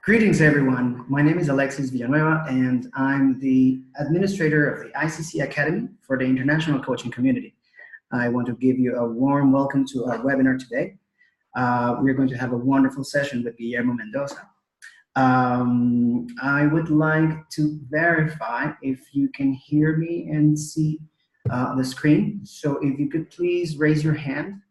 Greetings, everyone. My name is Alexis Villanueva, and I'm the administrator of the ICC Academy for the International Coaching Community. I want to give you a warm welcome to our webinar today. We're going to have a wonderful session with Guillermo Mendoza. I would like to verify if you can hear me and see the screen. So if you could please raise your hand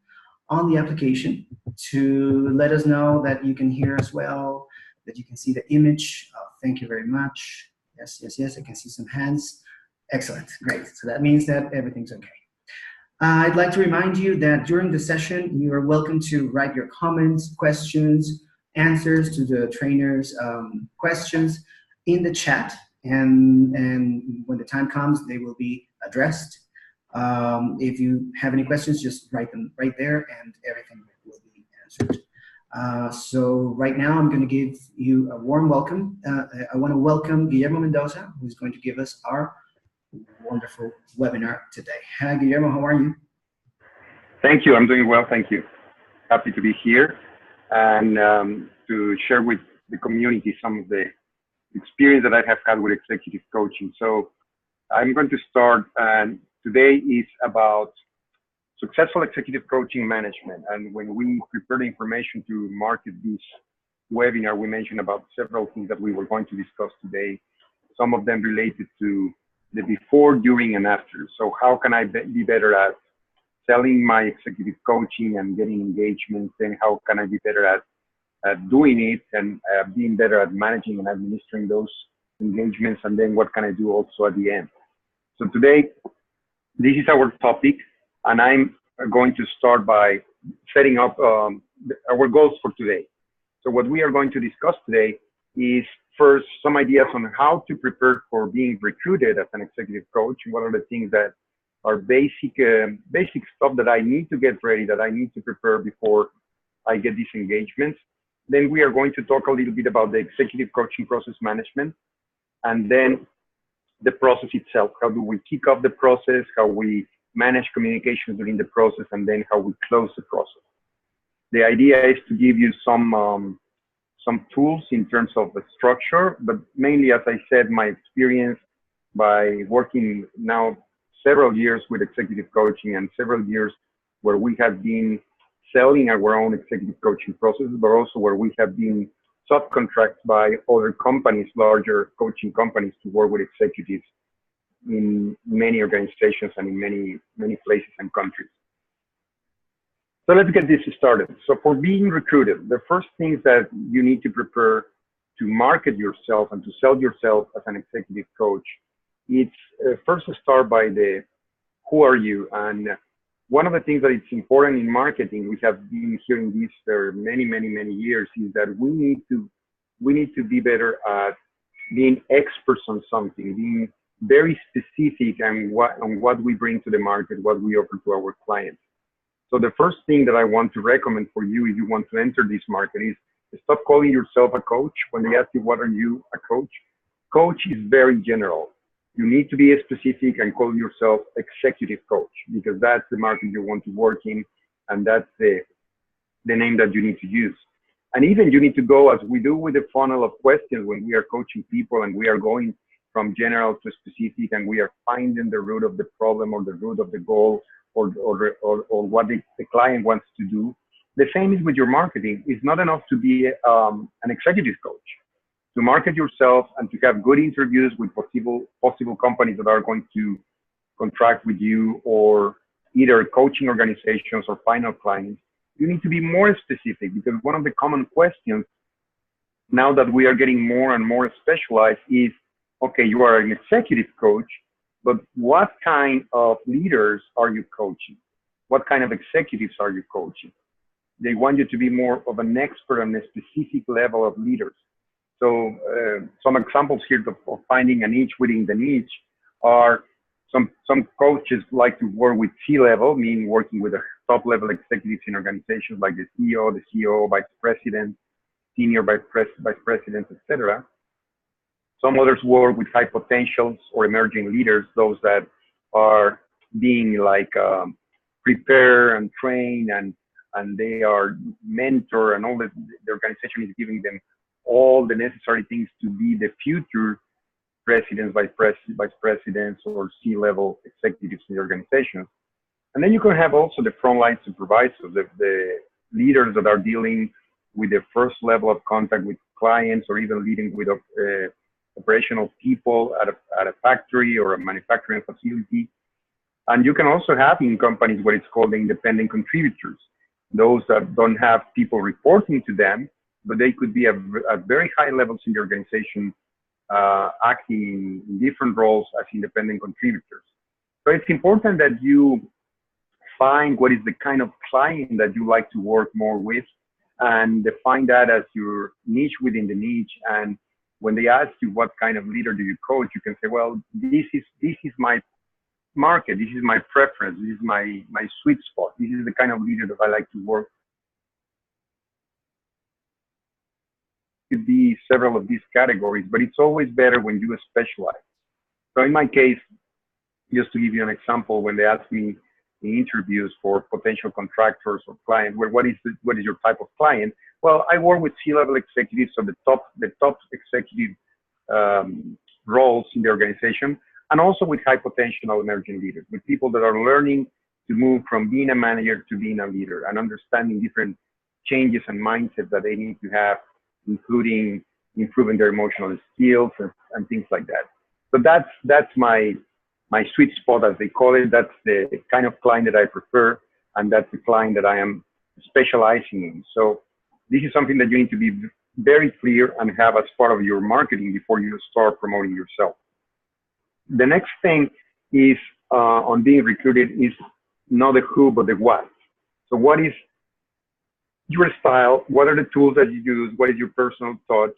on the application to let us know that you can hear us well, that you can see the image. Thank you very much. Yes, I can see some hands. Excellent, great. So that means that everything's okay. I'd like to remind you that during the session, you are welcome to write your comments, questions, answers to the trainers' questions in the chat, and when the time comes, they will be addressed. If you have any questions, just write them right there and everything will be answered. So right now I'm going to give you a warm welcome. I want to welcome Guillermo Mendoza, who's going to give us our wonderful webinar today. Hi Guillermo, how are you? Thank you, I'm doing well, thank you. Happy to be here and to share with the community some of the experience that I have had with executive coaching. So I'm going to start, and today is about successful executive coaching management. And when we prepared the information to market this webinar, we mentioned about several things that we were going to discuss today. Some of them related to the before, during, and after. So how can I be better at selling my executive coaching and getting engagement? And how can I be better at doing it and being better at managing and administering those engagements? And then what can I do also at the end? So today, this is our topic. And I'm going to start by setting up our goals for today. So what we are going to discuss today is first some ideas on how to prepare for being recruited as an executive coach. What are the things that are basic stuff that I need to get ready, that I need to prepare before I get these engagements. Then we are going to talk a little bit about the executive coaching process management, and then the process itself. How do we kick off the process? How we manage communication during the process, and then how we close the process. The idea is to give you some tools in terms of the structure, but mainly, as I said, my experience by working now several years with executive coaching and several years where we have been selling our own executive coaching processes, but also where we have been subcontracted by other companies, larger coaching companies, to work with executives in many organizations and in many places and countries. So let's get this started. So for being recruited, the first things that you need to prepare to market yourself and to sell yourself as an executive coach, it's first to start by the who are you? And one of the things that it's important in marketing, we have been hearing this for many years, is that we need to be better at being experts on something, being very specific on what we bring to the market, what we offer to our clients. So the first thing that I want to recommend for you if you want to enter this market is stop calling yourself a coach. When they ask you, what are you, a coach? Coach is very general. You need to be specific and call yourself executive coach, because that's the market you want to work in, and that's the name that you need to use. And even you need to go, as we do with the funnel of questions when we are coaching people, and we are going from general to specific, and we are finding the root of the problem or the root of the goal or what the client wants to do. The same is with your marketing. It's not enough to be an executive coach. To market yourself and to have good interviews with possible companies that are going to contract with you, or either coaching organizations or final clients, you need to be more specific, because one of the common questions now that we are getting more and more specialized is, okay, you are an executive coach, but what kind of leaders are you coaching? What kind of executives are you coaching? They want you to be more of an expert on a specific level of leaders. So some examples here of finding a niche within the niche are some coaches like to work with C-level, meaning working with the top-level executives in organizations like the CEO, vice president, senior vice presidents, etc. Some others work with high potentials or emerging leaders, those that are being like prepare and train, and they are mentor, and all the organization is giving them all the necessary things to be the future presidents, vice presidents, or C-level executives in the organizations. And then you can have also the frontline supervisors, the leaders that are dealing with the first level of contact with clients, or even leading with operational people at a factory or a manufacturing facility. And you can also have in companies what it's called the independent contributors, those that don't have people reporting to them, but they could be at very high levels in the organization, acting in different roles as independent contributors. So it's important that you find what is the kind of client that you like to work more with, and define that as your niche within the niche. And when they ask you what kind of leader do you coach, you can say, well, this is my market, this is my preference, this is my sweet spot, this is the kind of leader that I like to work. It could be several of these categories, but it's always better when you specialize. So in my case, just to give you an example, when they ask me in interviews for potential contractors or clients, what is your type of client? Well, I work with C-level executives, so the top executive roles in the organization, and also with high potential emerging leaders, with people that are learning to move from being a manager to being a leader, and understanding different changes and mindsets that they need to have, including improving their emotional skills and things like that. So that's my sweet spot, as they call it. That's the kind of client that I prefer, and that's the client that I am specializing in. So this is something that you need to be very clear and have as part of your marketing before you start promoting yourself. The next thing is on being recruited is not the who, but the what. So what is your style? What are the tools that you use? What is your personal touch?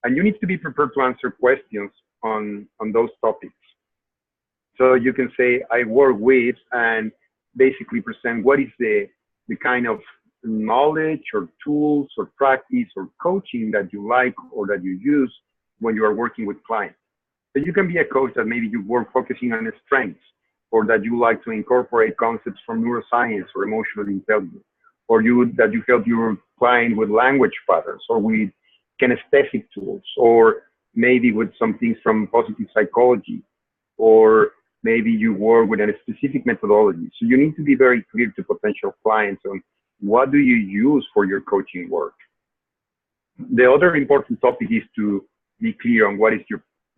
And you need to be prepared to answer questions on those topics. So you can say, I work with, and basically present what is the kind of knowledge or tools or practice or coaching that you like or that you use when you are working with clients. So you can be a coach that maybe you work focusing on the strengths, or that you like to incorporate concepts from neuroscience or emotional intelligence, or that you help your client with language patterns or with kinesthetic tools, or maybe with some things from positive psychology, or maybe you work with a specific methodology. So you need to be very clear to potential clients on what do you use for your coaching work. The other important topic is to be clear on what is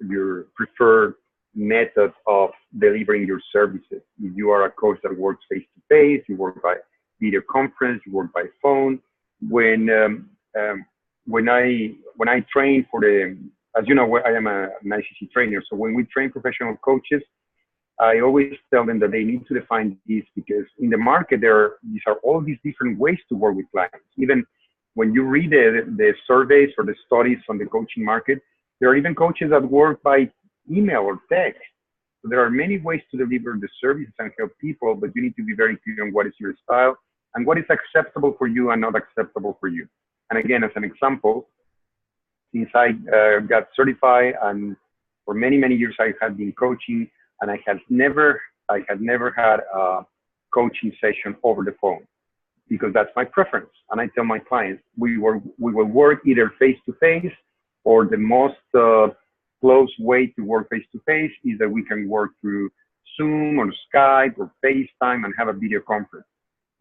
your preferred method of delivering your services. If you are a coach that works face-to-face, you work by video conference, you work by phone. When I train for as you know, I am an ICC trainer. So when we train professional coaches, I always tell them that they need to define this, because in the market, these are all these different ways to work with clients. Even when you read the surveys or the studies on the coaching market, there are even coaches that work by email or text. So there are many ways to deliver the services and help people, but you need to be very clear on what is your style and what is acceptable for you and not acceptable for you. And again, as an example, since I got certified, and for many, many years I had been coaching, and I had never had a coaching session over the phone, because that's my preference. And I tell my clients, we will work either face-to-face, or the most close way to work face-to-face is that we can work through Zoom or Skype or FaceTime and have a video conference.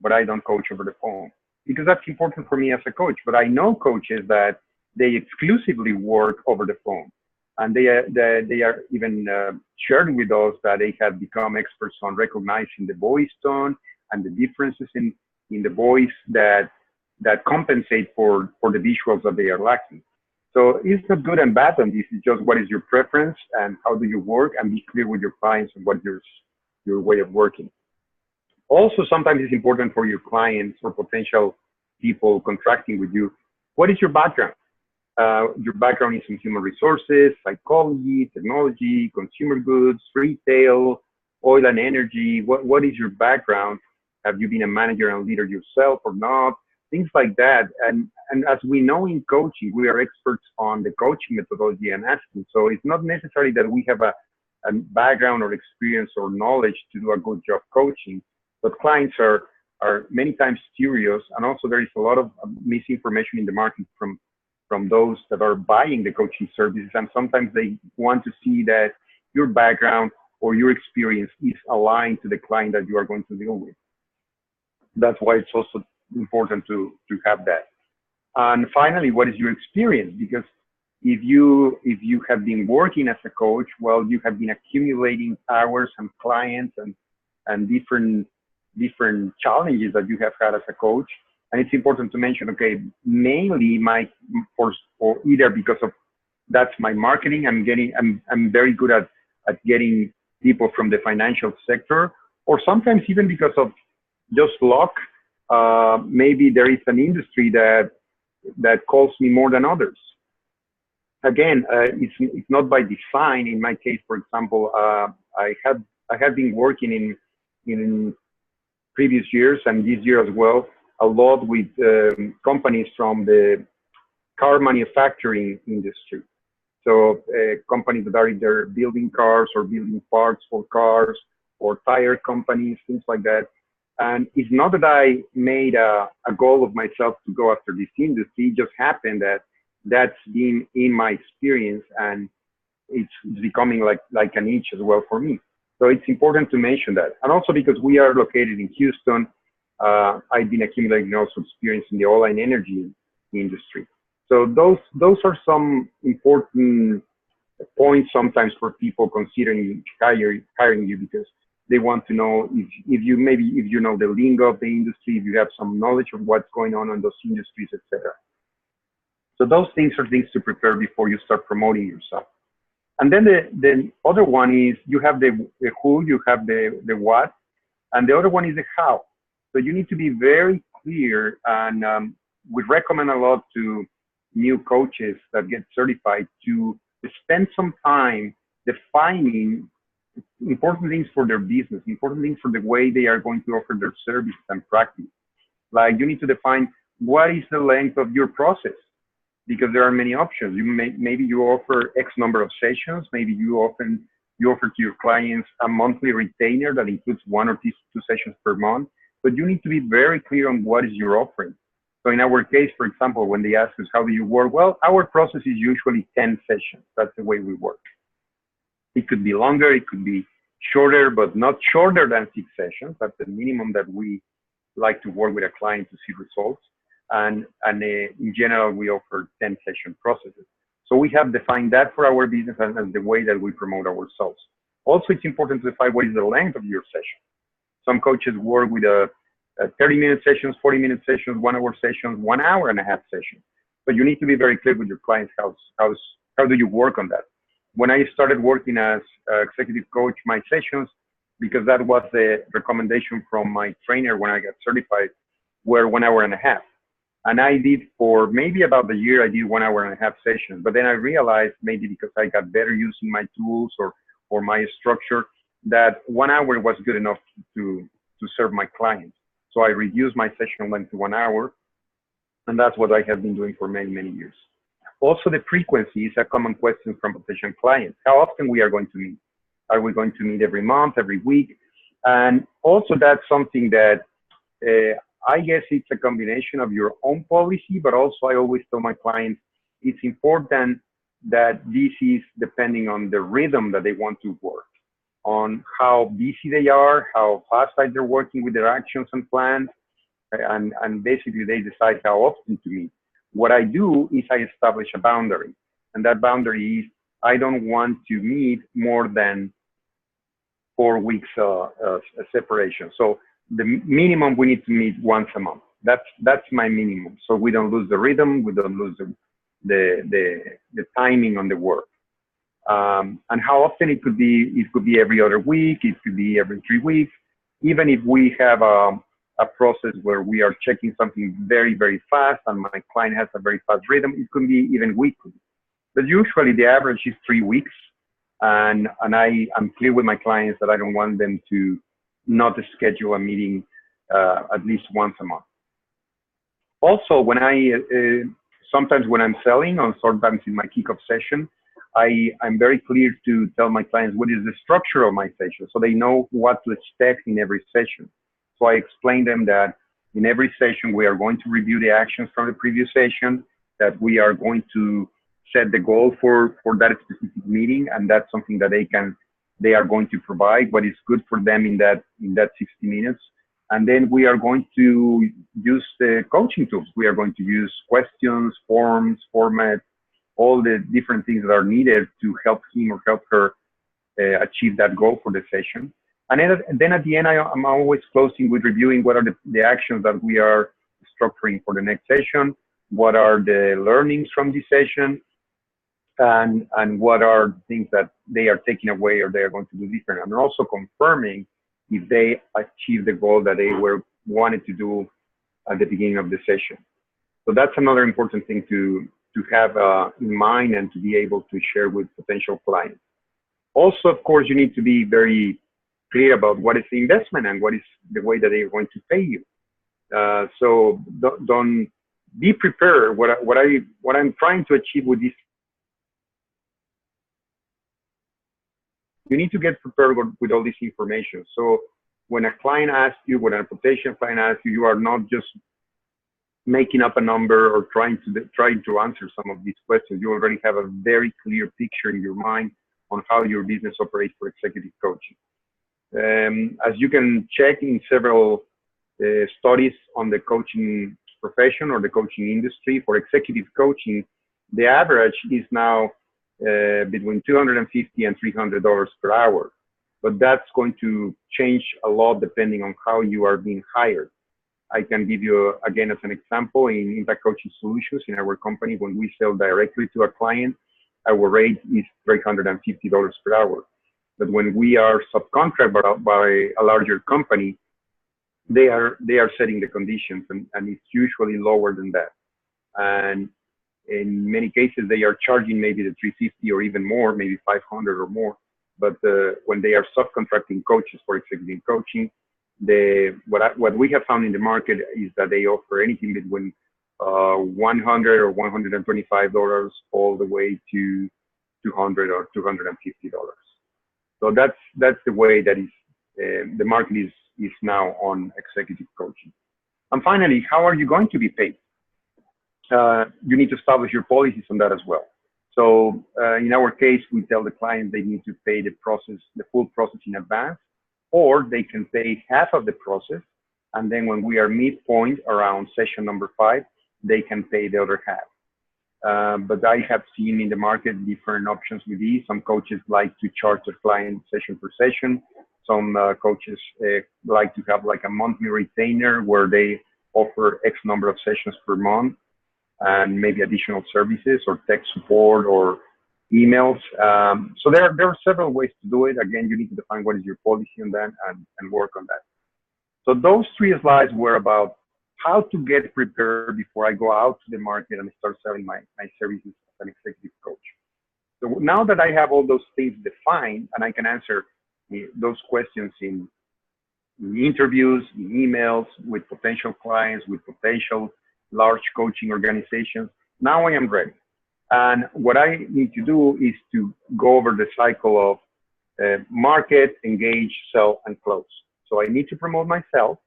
But I don't coach over the phone, because that's important for me as a coach. But I know coaches that they exclusively work over the phone. And they are even sharing with us that they have become experts on recognizing the voice tone and the differences in the voice that compensate for the visuals that they are lacking. So it's not good and bad on this. It's just what is your preference and how do you work, and be clear with your clients on what your way of working. Also, sometimes it's important for your clients or potential people contracting with you, what is your background? Your background is in human resources, psychology, technology, consumer goods, retail, oil and energy. What is your background? Have you been a manager and leader yourself or not? Things like that. And as we know in coaching, we are experts on the coaching methodology and asking. So it's not necessary that we have a background or experience or knowledge to do a good job coaching, but clients are many times curious, and also there is a lot of misinformation in the market from from those that are buying the coaching services, and sometimes they want to see that your background or your experience is aligned to the client that you are going to deal with. That's why it's also important to have that. And finally, what is your experience? Because if you have been working as a coach, well, you have been accumulating hours and clients and different challenges that you have had as a coach. And it's important to mention, okay, mainly or either because of that's my marketing, I'm very good at getting people from the financial sector, or sometimes even because of just luck. Maybe there is an industry that calls me more than others. Again, it's not by design. In my case, for example, I have been working in previous years and this year as well a lot with companies from the car manufacturing industry. So companies that are either building cars or building parts for cars, or tire companies, things like that. And it's not that I made a goal of myself to go after this industry. It just happened that that's been in my experience, and it's becoming like a niche as well for me. So it's important to mention that. And also because we are located in Houston, I've been accumulating also experience in the oil and energy industry. So those are some important points sometimes for people considering hiring you, because they want to know if you know the lingo of the industry, if you have some knowledge of what's going on in those industries, etc. So those things are things to prepare before you start promoting yourself. And then the other one is you have the who, you have the what, and the other one is the how. So you need to be very clear, and we recommend a lot to new coaches that get certified to spend some time defining important things for their business, important things for the way they are going to offer their service and practice. Like you need to define what is the length of your process, because there are many options. Maybe you offer X number of sessions. Maybe you offer to your clients a monthly retainer that includes 1 or 2 sessions per month. But you need to be very clear on what is your offering. So in our case, for example, when they ask us how do you work, well, our process is usually 10 sessions. That's the way we work. It could be longer, it could be shorter, but not shorter than 6 sessions. That's the minimum that we like to work with a client to see results. And in general, we offer 10 session processes. So we have defined that for our business and the way that we promote ourselves. Also, it's important to define what is the length of your session. Some coaches work with a 30-minute sessions, 40-minute sessions, 1-hour sessions, 1 hour and a half sessions. But you need to be very clear with your clients how do you work on that. When I started working as executive coach, my sessions, because that was the recommendation from my trainer when I got certified, were 1 hour and a half. And I did for maybe about a year, I did 1 hour and a half sessions. But then I realized, maybe because I got better using my tools or my structure, that 1 hour was good enough to serve my clients. So I reduced my session length to 1 hour. And that's what I have been doing for many, many years. Also, the frequency is a common question from potential clients. How often we are going to meet? Are we going to meet every month, every week? And also that's something that I guess it's a combination of your own policy, but also I always tell my clients, it's important that this is depending on the rhythm that they want to work, on how busy they are, how fast they're working with their actions and plans, and basically they decide how often to meet. What I do is I establish a boundary, and that boundary is I don't want to meet more than 4 weeks separation. So the minimum we need to meet once a month. That's my minimum. So we don't lose the rhythm, we don't lose the timing on the work. And how often it could be every other week, it could be every 3 weeks. Even if we have a process where we are checking something very, very fast and my client has a very fast rhythm, it could be even weekly. But usually the average is 3 weeks. And I'm clear with my clients that I don't want them to not schedule a meeting at least once a month. Also, when sometimes when I'm selling, or sometimes in my kickoff session, I'm very clear to tell my clients what is the structure of my session, so they know what to expect in every session. So I explain them that in every session we are going to review the actions from the previous session. that we are going to set the goal for that specific meeting, and that's something that they are going to provide what is good for them in that 60 minutes. And then we are going to use the coaching tools. We are going to use questions, forms, format, all the different things that are needed to help him or help her achieve that goal for the session. And then at the end, I'm always closing with reviewing what are the actions that we are structuring for the next session, what are the learnings from this session, and what are things that they are taking away or they are going to do different. And also confirming if they achieve the goal that they wanted to do at the beginning of the session. So that's another important thing to have in mind and to be able to share with potential clients. Also, of course, you need to be very clear about what is the investment and what is the way that they are going to pay you. So don't be prepared. What I'm trying to achieve with this, you need to get prepared with all this information. So when a client asks you, when a potential client asks you, you are not just making up a number or trying to answer some of these questions. You already have a very clear picture in your mind on how your business operates for executive coaching. As you can check in several studies on the coaching profession or the coaching industry, for executive coaching, the average is now between $250 and $300 per hour. But that's going to change a lot depending on how you are being hired. I can give you, again, as an example, in Impact Coaching Solutions, in our company, when we sell directly to a client, our rate is $350 per hour. But when we are subcontracted by a larger company, they are setting the conditions, and it's usually lower than that. And in many cases, they are charging maybe the $350 or even more, maybe $500 or more. But when they are subcontracting coaches for executive coaching, what we have found in the market is that they offer anything between $100 or $125 all the way to $200 or $250. So that's the way that is the market is now on executive coaching. And finally, how are you going to be paid? You need to establish your policies on that as well. So in our case, we tell the client they need to pay the full process in advance, or they can pay half of the process. And then when we are midpoint around session number 5, they can pay the other half. But I have seen in the market different options with these. Some coaches like to charge their client session per session. Some coaches like to have like a monthly retainer where they offer X number of sessions per month and maybe additional services or tech support or emails. So there are several ways to do it. Again, you need to define what is your policy on that and work on that. So those 3 slides were about how to get prepared before I go out to the market and start selling my services as an executive coach. So now that I have all those things defined and I can answer those questions in interviews, in emails, with potential clients, with potential large coaching organizations, now I am ready. And what I need to do is to go over the cycle of market, engage, sell, and close. So I need to promote myself.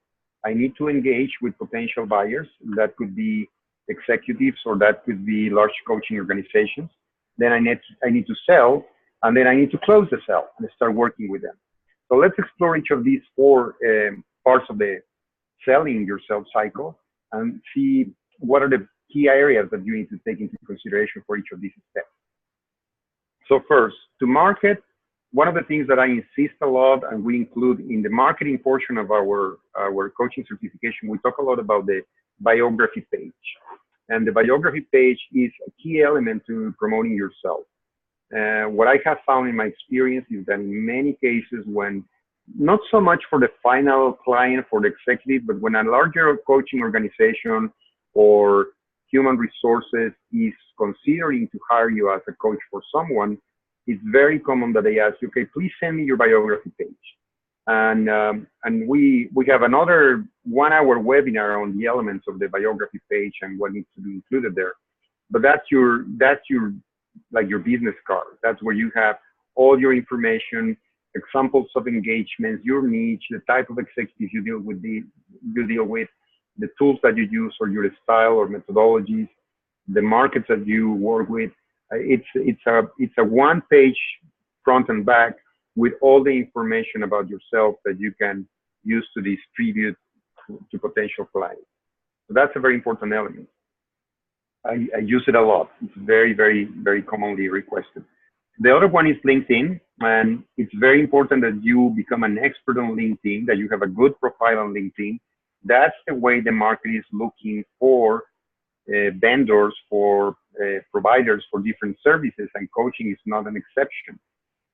I need to engage with potential buyers. That could be executives or that could be large coaching organizations. Then I need to sell, and then I need to close the sale and start working with them. So let's explore each of these 4 parts of the selling yourself cycle and see what are the key areas that you need to take into consideration for each of these steps. So first, to market, one of the things that I insist a lot, and we include in the marketing portion of our coaching certification, we talk a lot about the biography page. And the biography page is a key element to promoting yourself. What I have found in my experience is that in many cases, when not so much for the final client, for the executive, but when a larger coaching organization or human resources is considering to hire you as a coach for someone, it's very common that they ask you, okay, please send me your biography page. And we have another 1-hour webinar on the elements of the biography page and what needs to be included there. But that's your like your business card. That's where you have all your information, examples of engagements, your niche, the type of executives you deal with, the tools that you use or your style or methodologies, the markets that you work with. It's a one-page front and back with all the information about yourself that you can use to distribute to potential clients. So that's a very important element. I use it a lot. It's very, very, very commonly requested. The other one is LinkedIn, and it's very important that you become an expert on LinkedIn, that you have a good profile on LinkedIn. That's the way the market is looking for vendors, for providers for different services, and coaching is not an exception.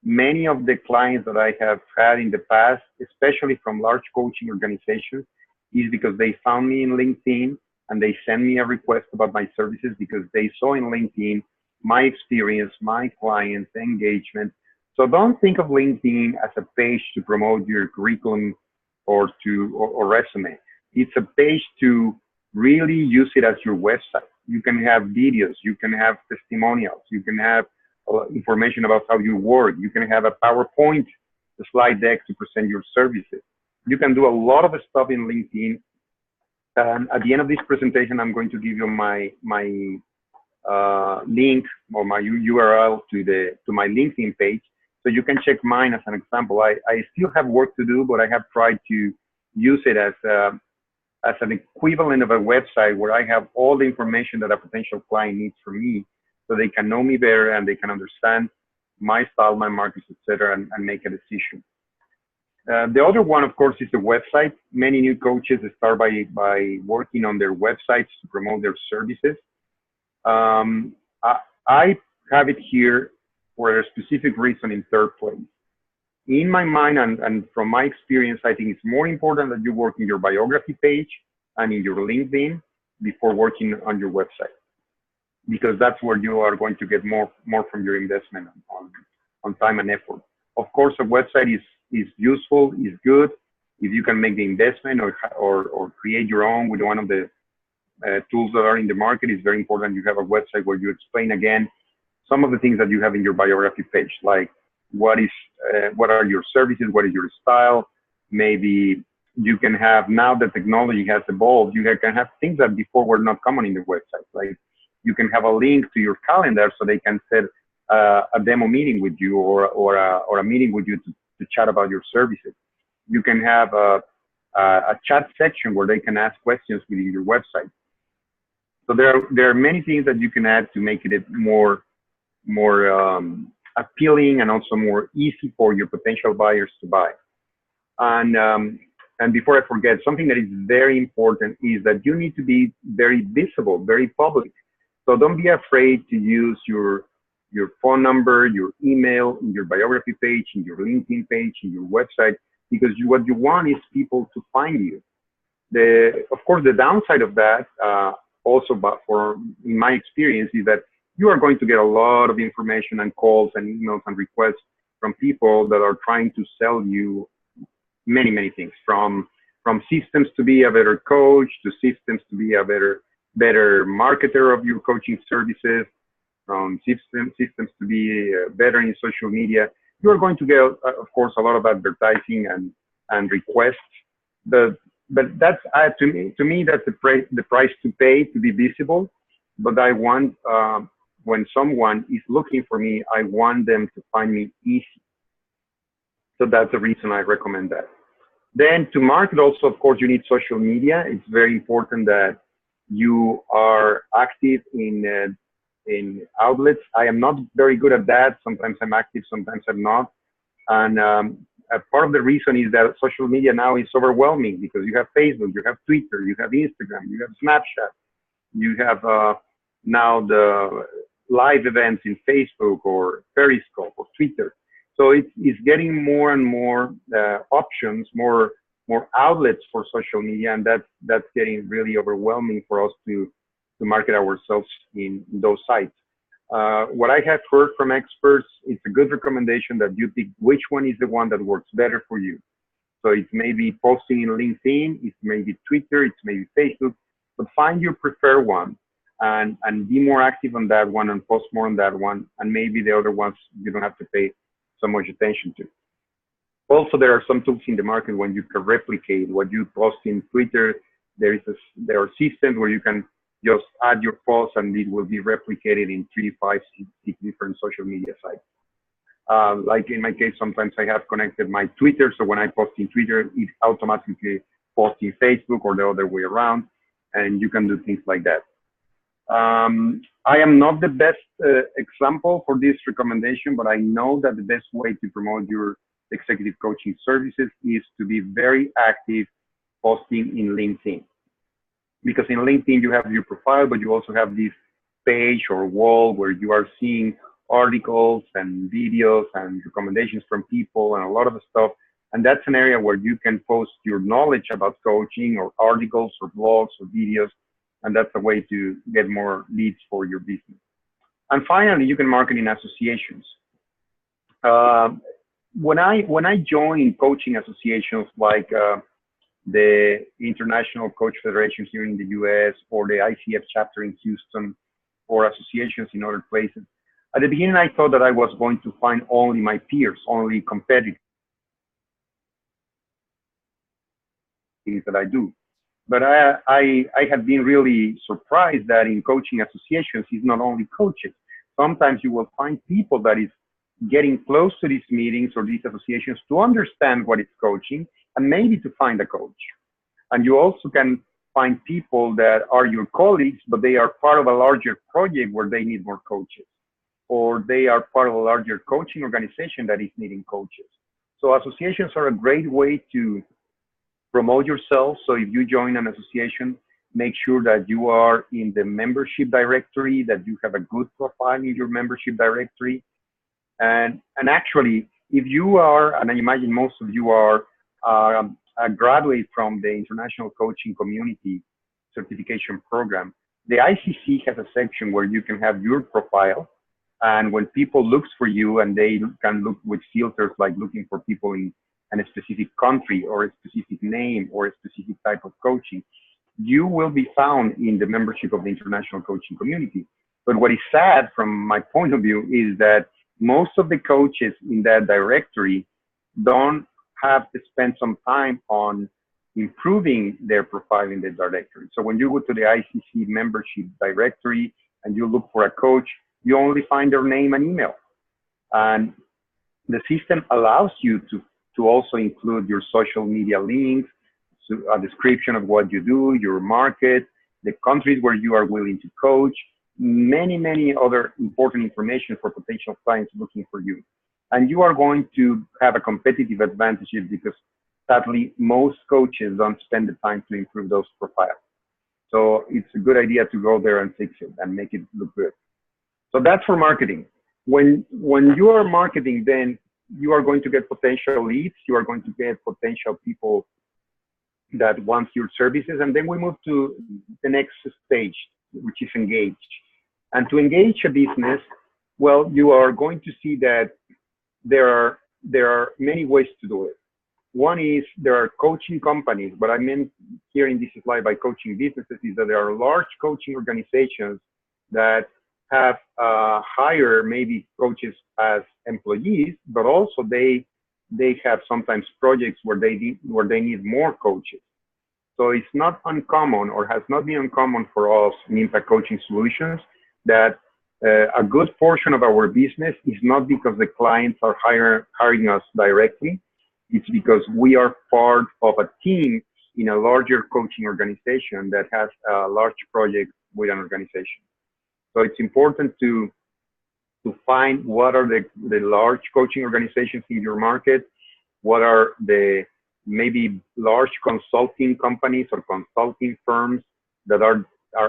Many of the clients that I have had in the past, especially from large coaching organizations, is because they found me in LinkedIn and they sent me a request about my services because they saw in LinkedIn my experience, my clients, engagement. So don't think of LinkedIn as a page to promote your curriculum or resume. It's a page to really use it as your website. You can have videos, you can have testimonials, you can have information about how you work, you can have a PowerPoint slide deck to present your services. You can do a lot of stuff in LinkedIn. And at the end of this presentation, I'm going to give you my link or my URL to my LinkedIn page, so you can check mine as an example. I still have work to do, but I have tried to use it as an equivalent of a website where I have all the information that a potential client needs from me, so they can know me better and they can understand my style, my markets, etc., and make a decision. The other one, of course, is the website. Many new coaches start by working on their websites to promote their services. I have it here for a specific reason in third place. In my mind and from my experience, I think it's more important that you work in your biography page and in your LinkedIn before working on your website, because that's where you are going to get more from your investment on time and effort. Of course, a website is useful, is good. If you can make the investment or create your own with one of the tools that are in the market, it's very important you have a website where you explain again some of the things that you have in your biography page, like what are your services, what is your style. Maybe you can have, now that technology has evolved, you can have things that before were not common in the website. Like you can have a link to your calendar so they can set a demo meeting with you or a meeting with you to chat about your services. You can have a chat section where they can ask questions within your website. So there are many things that you can add to make it more appealing and also more easy for your potential buyers to buy. And before I forget, something that is very important is that you need to be very visible, very public. So don't be afraid to use your phone number, your email, in your biography page, in your LinkedIn page, in your website, because what you want is people to find you. Of course, the downside of that, also, but in my experience, is that you are going to get a lot of information and calls and emails and requests from people that are trying to sell you many things, from systems to be a better coach, to systems to be a better marketer of your coaching services, from systems to be better in social media. You are going to get, of course, a lot of advertising and requests. But that's to me that's the price to pay to be visible. But I want, when someone is looking for me, I want them to find me easy. So that's the reason I recommend that. Then to market also, of course, you need social media. It's very important that you are active in outlets. I am not very good at that. Sometimes I'm active, sometimes I'm not. And part of the reason is that social media now is overwhelming, because you have Facebook, you have Twitter, you have Instagram, you have Snapchat, you have now the live events in Facebook or Periscope or Twitter. So it's getting more and more options, more outlets for social media, and that's getting really overwhelming for us to market ourselves in those sites. What I have heard from experts, it's a good recommendation that you pick which one is the one that works better for you. So it may be posting in LinkedIn, it may be Twitter, it may be Facebook, but find your preferred one and be more active on that one and post more on that one. And maybe the other ones you don't have to pay so much attention to. Also, there are some tools in the market when you can replicate what you post in Twitter. There are systems where you can just add your post and it will be replicated in 3, 5, 6 different social media sites. Like in my case, sometimes I have connected my Twitter, so when I post in Twitter, it automatically posts in Facebook or the other way around, and you can do things like that. I am not the best example for this recommendation, but I know that the best way to promote your executive coaching services is to be very active posting in LinkedIn. Because in LinkedIn, you have your profile, but you also have this page or wall where you are seeing articles and videos and recommendations from people and a lot of stuff. And that's an area where you can post your knowledge about coaching or articles or blogs or videos. And that's a way to get more leads for your business. And finally, you can market in associations. When I joined coaching associations like the International Coach Federation here in the US or the ICF chapter in Houston or associations in other places, at the beginning I thought that I was going to find only my peers, only competitors that I do. But I have been really surprised that in coaching associations, it's not only coaches. Sometimes you will find people that is getting close to these meetings or these associations to understand what is coaching and maybe to find a coach. And you also can find people that are your colleagues, but they are part of a larger project where they need more coaches, or they are part of a larger coaching organization that is needing coaches. So associations are a great way to promote yourself. So if you join an association, make sure that you are in the membership directory, that you have a good profile in your membership directory. And actually, if you are, and I imagine most of you are a graduate from the International Coaching Community Certification Program, the ICC has a section where you can have your profile. And when people look for you, and they can look with filters like looking for people in a specific country or a specific name or a specific type of coaching, you will be found in the membership of the International Coaching Community. But what is sad from my point of view is that most of the coaches in that directory don't have to spend some time on improving their profile in the directory. So when you go to the ICC membership directory and you look for a coach, you only find their name and email. And the system allows you to also include your social media links, so a description of what you do, your market, the countries where you are willing to coach, many other important information for potential clients looking for you. And you are going to have a competitive advantage because sadly, most coaches don't spend the time to improve those profiles. So it's a good idea to go there and fix it and make it look good. So that's for marketing. When you are marketing, then you are going to get potential leads. You are going to get potential people that want your services. And then we move to the next stage, which is engage. And to engage a business, well, you are going to see that there are many ways to do it. One is there are coaching companies. What I meant here in this slide by coaching businesses is that there are large coaching organizations that have hire maybe coaches as employees, but also they have sometimes projects where they need more coaches. So it's not uncommon, or has not been uncommon for us in Impact Coaching Solutions, that a good portion of our business is not because the clients are hiring us directly. It's because we are part of a team in a larger coaching organization that has a large project with an organization. So it's important to find what are the large coaching organizations in your market, what are the maybe large consulting companies or consulting firms that are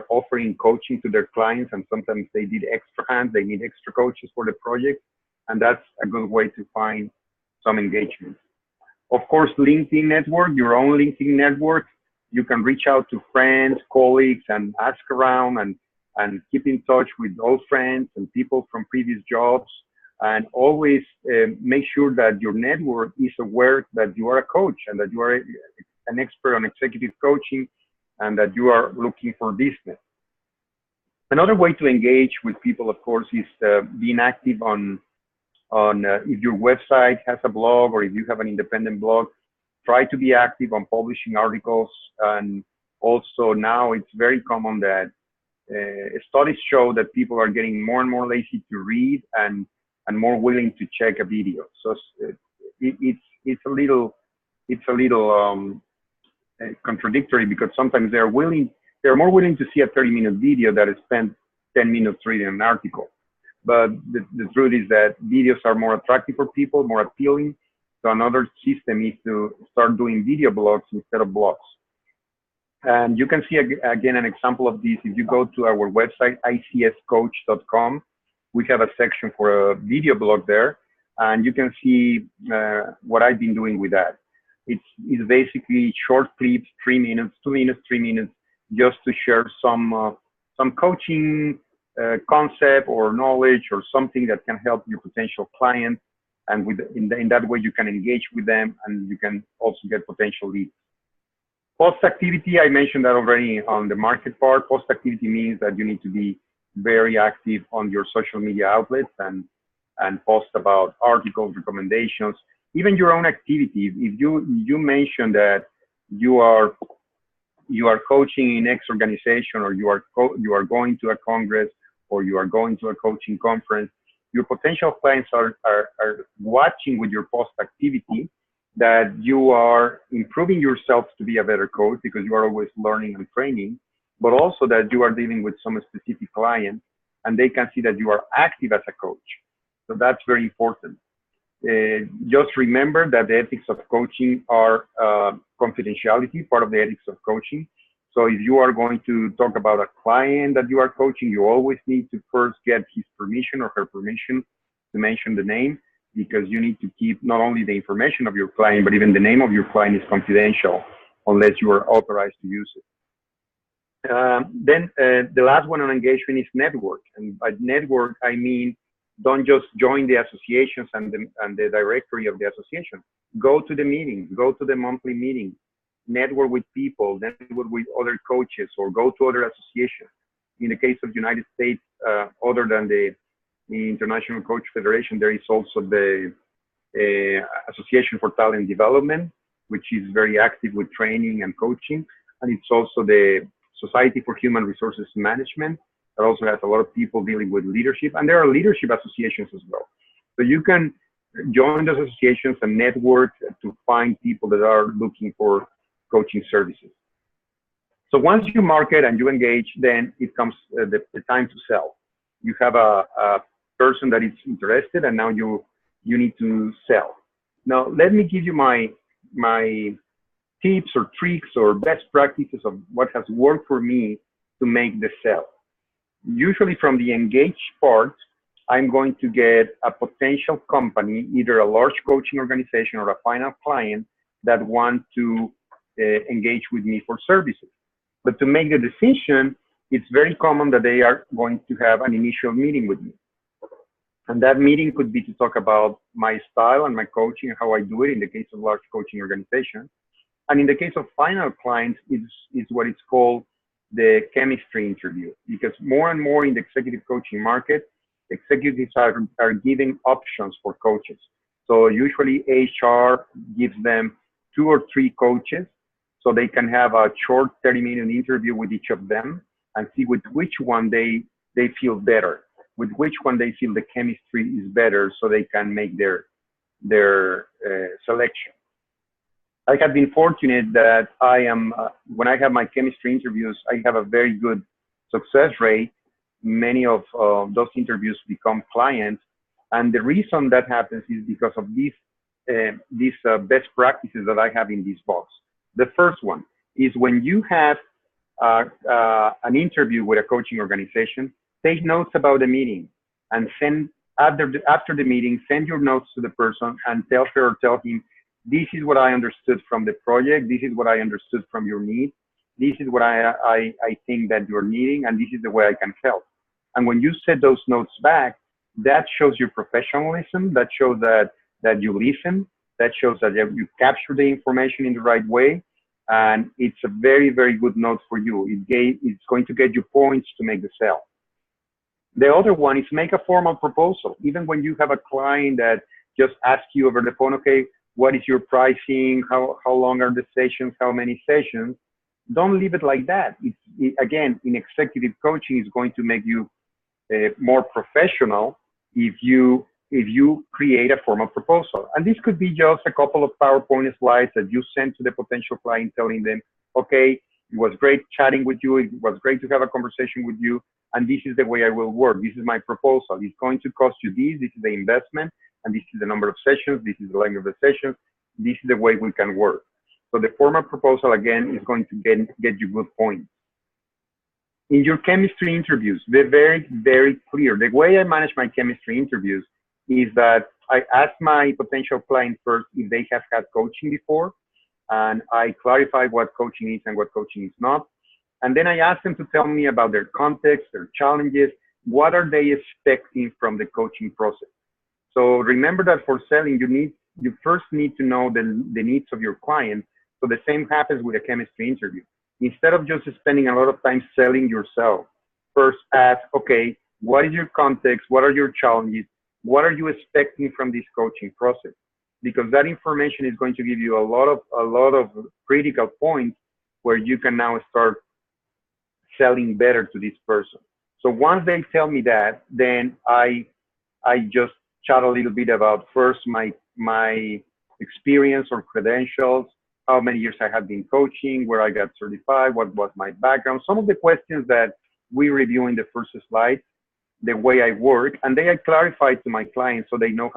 offering coaching to their clients, and sometimes they need extra hands, they need extra coaches for the project, and that's a good way to find some engagement. Of course, LinkedIn network, your own LinkedIn network, you can reach out to friends, colleagues, and ask around and keep in touch with old friends and people from previous jobs, and always make sure that your network is aware that you are a coach and that you are an expert on executive coaching and that you are looking for business. Another way to engage with people, of course, is being active on if your website has a blog or if you have an independent blog, try to be active on publishing articles. And also now it's very common that studies show that people are getting more and more lazy to read and more willing to check a video. So it's a little contradictory, because sometimes they're more willing to see a 30-minute video than to spend 10 minutes reading an article. But the truth is that videos are more attractive for people, more appealing. So another system is to start doing video blogs instead of blogs. And you can see again an example of this if you go to our website, icscoach.com. We have a section for a video blog there, and you can see what I've been doing with that. It's basically short clips, 3 minutes, 2 minutes, 3 minutes, just to share some coaching concept or knowledge or something that can help your potential client. And in that way, you can engage with them, and you can also get potential leads. Post-activity, I mentioned that already on the market part. Post-activity means that you need to be very active on your social media outlets and post about articles, recommendations, even your own activity. If you mention that you are coaching in X organization, or you are going to a congress, or you are going to a coaching conference, your potential clients are watching with your post activity that you are improving yourself to be a better coach, because you are always learning and training, but also that you are dealing with some specific clients, and they can see that you are active as a coach. So that's very important. Just remember that the ethics of coaching are confidentiality, part of the ethics of coaching. So if you are going to talk about a client that you are coaching, you always need to first get his permission or her permission to mention the name, because you need to keep not only the information of your client, but even the name of your client is confidential unless you are authorized to use it. Then the last one on engagement is network. And by network, I mean, don't just join the associations and the directory of the association. Go to the meetings, go to the monthly meetings, network with people, network with other coaches, or go to other associations. In the case of the United States, other than the International Coach Federation, there is also the Association for Talent Development, which is very active with training and coaching. And it's also the Society for Human Resources Management, that also has a lot of people dealing with leadership. And there are leadership associations as well. So you can join those associations and network to find people that are looking for coaching services. So once you market and you engage, then it comes the time to sell. You have a person that is interested, and now you need to sell. Now, let me give you my tips or tricks or best practices of what has worked for me to make the sell. Usually from the engage part, I'm going to get a potential company, either a large coaching organization or a final client, that want to engage with me for services. But to make the decision, it's very common that they are going to have an initial meeting with me. And that meeting could be to talk about my style and my coaching and how I do it in the case of large coaching organizations. And in the case of final clients, it's what it's called the chemistry interview, because more and more in the executive coaching market, executives are giving options for coaches. So usually HR gives them 2 or 3 coaches, so they can have a short 30-minute interview with each of them and see with which one they feel better, with which one they feel the chemistry is better, so they can make their selection. I have been fortunate that I am, when I have my chemistry interviews, I have a very good success rate. Many of those interviews become clients. And the reason that happens is because of these best practices that I have in this box. The first one is, when you have an interview with a coaching organization, take notes about the meeting, and send after the meeting, send your notes to the person and tell her or tell him, this is what I understood from the project, this is what I understood from your needs, this is what I think that you're needing, and this is the way I can help. And when you set those notes back, that shows your professionalism, that shows that you listen, that shows that you capture the information in the right way, and it's a very, very good note for you. It's going to get you points to make the sale. The other one is make a formal proposal. Even when you have a client that just asks you over the phone, okay, what is your pricing? How long are the sessions? How many sessions? don't leave it like that. Again, in executive coaching, it's going to make you more professional if you create a formal proposal. And this could be just a couple of PowerPoint slides that you send to the potential client telling them, okay, it was great chatting with you. It was great to have a conversation with you. And this is the way I will work. This is my proposal. It's going to cost you this. This is the investment. And this is the number of sessions. This is the length of the sessions. This is the way we can work. So the formal proposal, again, is going to get you good points. In your chemistry interviews, they're very, very clear. The way I manage my chemistry interviews is that I ask my potential client first if they have had coaching before, and I clarify what coaching is and what coaching is not. And then I ask them to tell me about their context, their challenges, what are they expecting from the coaching process. So remember that for selling, you first need to know the needs of your client. So the same happens with a chemistry interview. Instead of just spending a lot of time selling yourself, first ask, okay, what is your context? What are your challenges? What are you expecting from this coaching process? Because that information is going to give you a lot of critical points where you can now start selling better to this person. So once they tell me that, then I just chat a little bit about first my experience or credentials, how many years I had been coaching, where I got certified, what was my background, some of the questions that we review in the first slide, the way I work, and then I clarify to my clients so they know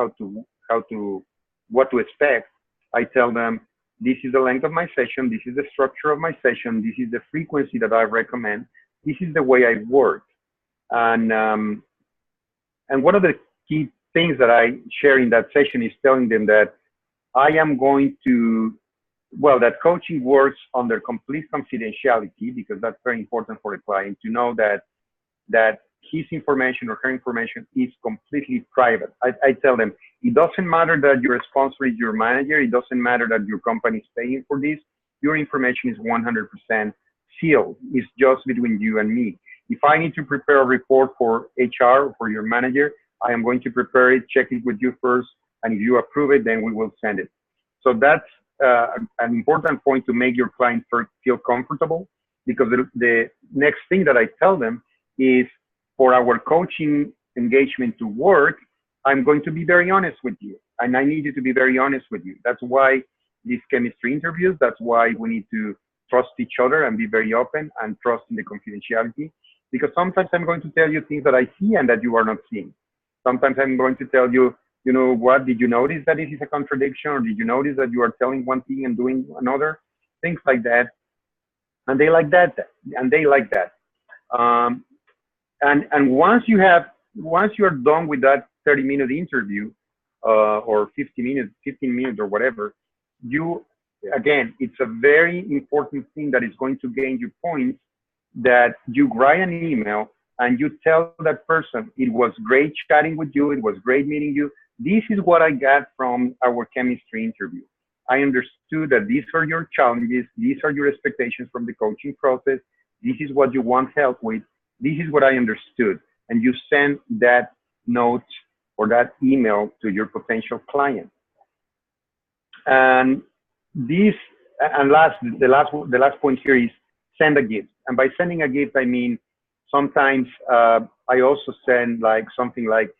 what to expect. I tell them, this is the length of my session, this is the structure of my session, this is the frequency that I recommend, this is the way I work. And one of the key things that I share in that session is telling them that I am going to, that coaching works under complete confidentiality, because that's very important for a client to know that his information or her information is completely private. I tell them, it doesn't matter that your sponsor is your manager. It doesn't matter that your company is paying for this. Your information is 100% sealed. It's just between you and me. If I need to prepare a report for HR or for your manager, I am going to prepare it, check it with you first, and if you approve it, then we will send it. So that's an important point to make your client feel comfortable, because the next thing that I tell them is, for our coaching engagement to work, I'm going to be very honest with you, and I need you to be very honest with you. That's why these chemistry interviews, that's why we need to trust each other and be very open and trust in the confidentiality, because sometimes I'm going to tell you things that I see and that you are not seeing. Sometimes I'm going to tell you, you know what, did you notice that this is a contradiction, or did you notice that you are telling one thing and doing another? Things like that. And they like that, and they like that. And once you are done with that 30-minute interview, or 15 minutes or whatever, again, it's a very important thing that is going to gain you points, that you write an email and you tell that person, it was great chatting with you, it was great meeting you. This is what I got from our chemistry interview. I understood that these are your challenges, these are your expectations from the coaching process, this is what you want help with, this is what I understood. And you send that note or that email to your potential client. And the last point here is send a gift. And by sending a gift, I mean, sometimes I also send like something like,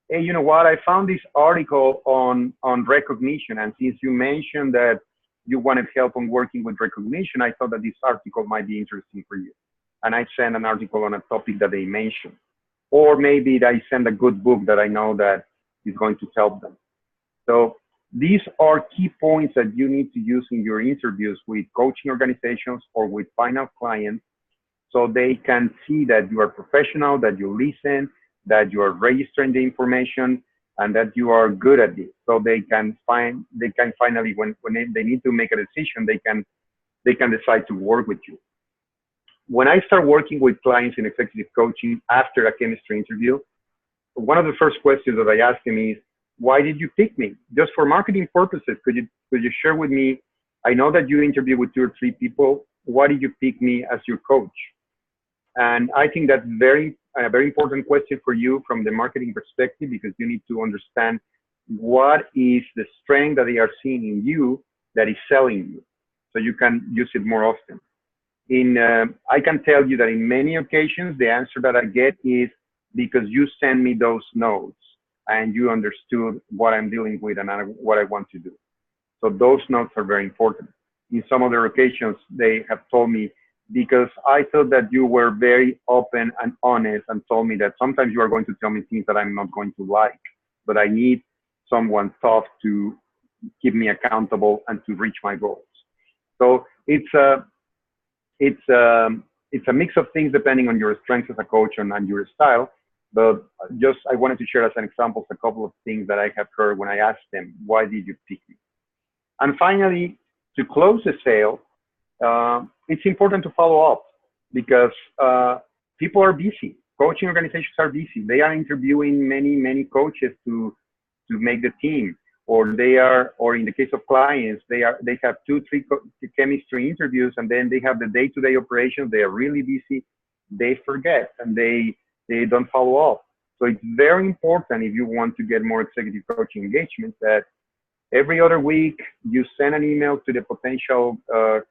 hey, you know what, I found this article on recognition. And since you mentioned that you wanted help on working with recognition, I thought that this article might be interesting for you. And I send an article on a topic that they mentioned. Or maybe I send a good book that I know that is going to help them. So these are key points that you need to use in your interviews with coaching organizations or with final clients, so they can see that you are professional, that you listen, that you are registering the information, and that you are good at this. So they can finally, when they need to make a decision, they can decide to work with you. When I start working with clients in executive coaching after a chemistry interview, one of the first questions that I ask them is, why did you pick me? Just for marketing purposes, could you share with me, I know that you interview with 2 or 3 people, why did you pick me as your coach? And I think that's a very important question for you from the marketing perspective, because you need to understand what is the strength that they are seeing in you that is selling you, so you can use it more often. I can tell you that in many occasions, the answer that I get is because you send me those notes and you understood what I'm dealing with and what I want to do. So those notes are very important. In some other occasions, they have told me, because I thought that you were very open and honest and told me that sometimes you are going to tell me things that I'm not going to like, but I need someone tough to keep me accountable and to reach my goals. So it's a mix of things depending on your strengths as a coach and your style. But just I wanted to share as an example a couple of things that I have heard when I asked them, why did you pick me? And finally, to close the sale, it's important to follow up because people are busy. Coaching organizations are busy. They are interviewing many coaches to make the team, or they are, or in the case of clients, they have 2-3 chemistry interviews, and then they have the day-to-day operations. They are really busy. They forget and they don't follow up. So it's very important if you want to get more executive coaching engagements that every other week you send an email to the potential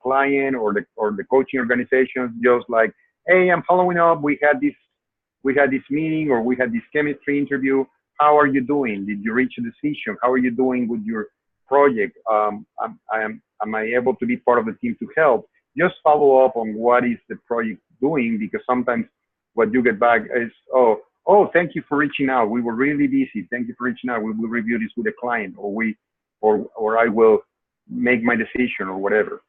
client or the coaching organization, just like, hey, I'm following up. We had this meeting, or we had this chemistry interview. How are you doing? Did you reach a decision? How are you doing with your project? Am I able to be part of the team to help? Just follow up on what is the project doing, because sometimes what you get back is, oh, thank you for reaching out. We were really busy. Thank you for reaching out. We will review this with the client, or I will make my decision, or whatever.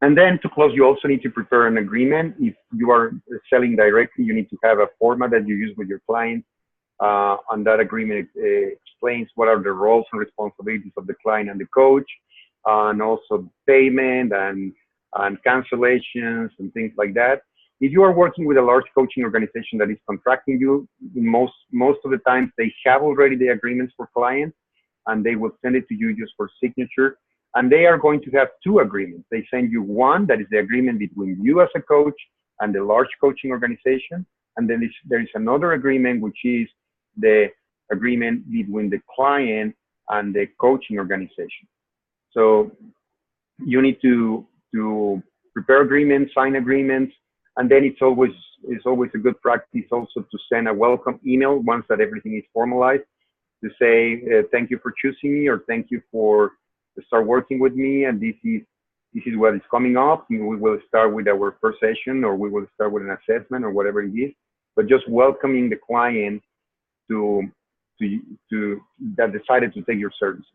And then to close, you also need to prepare an agreement. If you are selling directly, you need to have a format that you use with your client. And that agreement explains what are the roles and responsibilities of the client and the coach, and also payment and cancellations and things like that. If you are working with a large coaching organization that is contracting you, most of the times they have already the agreements for clients, and they will send it to you just for signature. And they are going to have 2 agreements. They send you one that is the agreement between you as a coach and the large coaching organization. And then there is another agreement, which is the agreement between the client and the coaching organization. So you need to prepare agreements, sign agreements, and then it's always a good practice also to send a welcome email once that everything is formalized, to say thank you for choosing me, or thank you for start working with me, and this is what is coming up. We will start with our first session, or we will start with an assessment, or whatever it is. But just welcoming the client to that decided to take your services,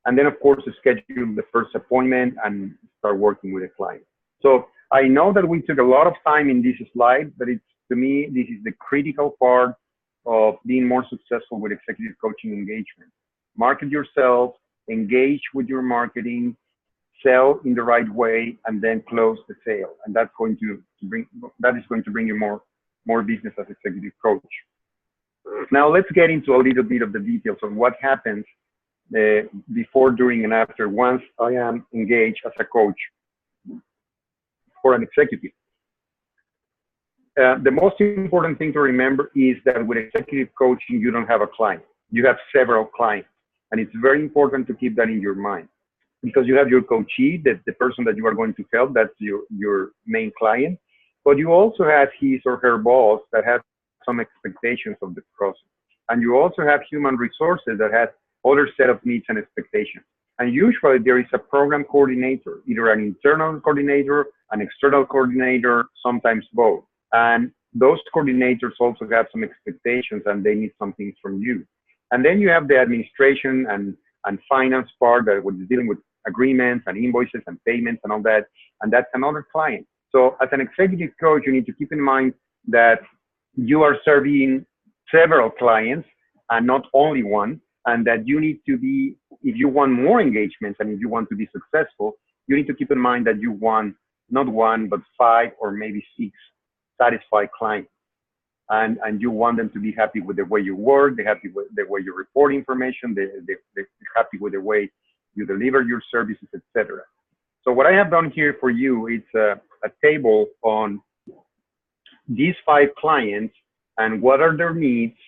and then of course schedule the first appointment and start working with the client. So I know that we took a lot of time in this slide, but to me this is the critical part of being more successful with executive coaching engagement. Market yourself, engage with your marketing, sell in the right way, and then close the sale. And that's going to bring you more business as executive coach. Now let's get into a little bit of the details of what happens before, during, and after once I am engaged as a coach for an executive. The most important thing to remember is that with executive coaching, you don't have a client. You have several clients. And it's very important to keep that in your mind, because you have your coachee, the person that you are going to help, that's your main client. But you also have his or her boss that has some expectations of the process. And you also have human resources that has other set of needs and expectations. And usually there is a program coordinator, either an internal coordinator, an external coordinator, sometimes both. And those coordinators also have some expectations, and they need some things from you. And then you have the administration and finance part that is dealing with agreements and invoices and payments and all that. And that's another client. So as an executive coach, you need to keep in mind that you are serving several clients and not only one. And that you need to be, if you want more engagements and if you want to be successful, you need to keep in mind that you want not 1, but 5 or maybe 6 satisfied clients. And you want them to be happy with the way you work, they're happy with the way you report information, they're happy with the way you deliver your services, etc. So what I have done here for you is a table on these 5 clients and what are their needs,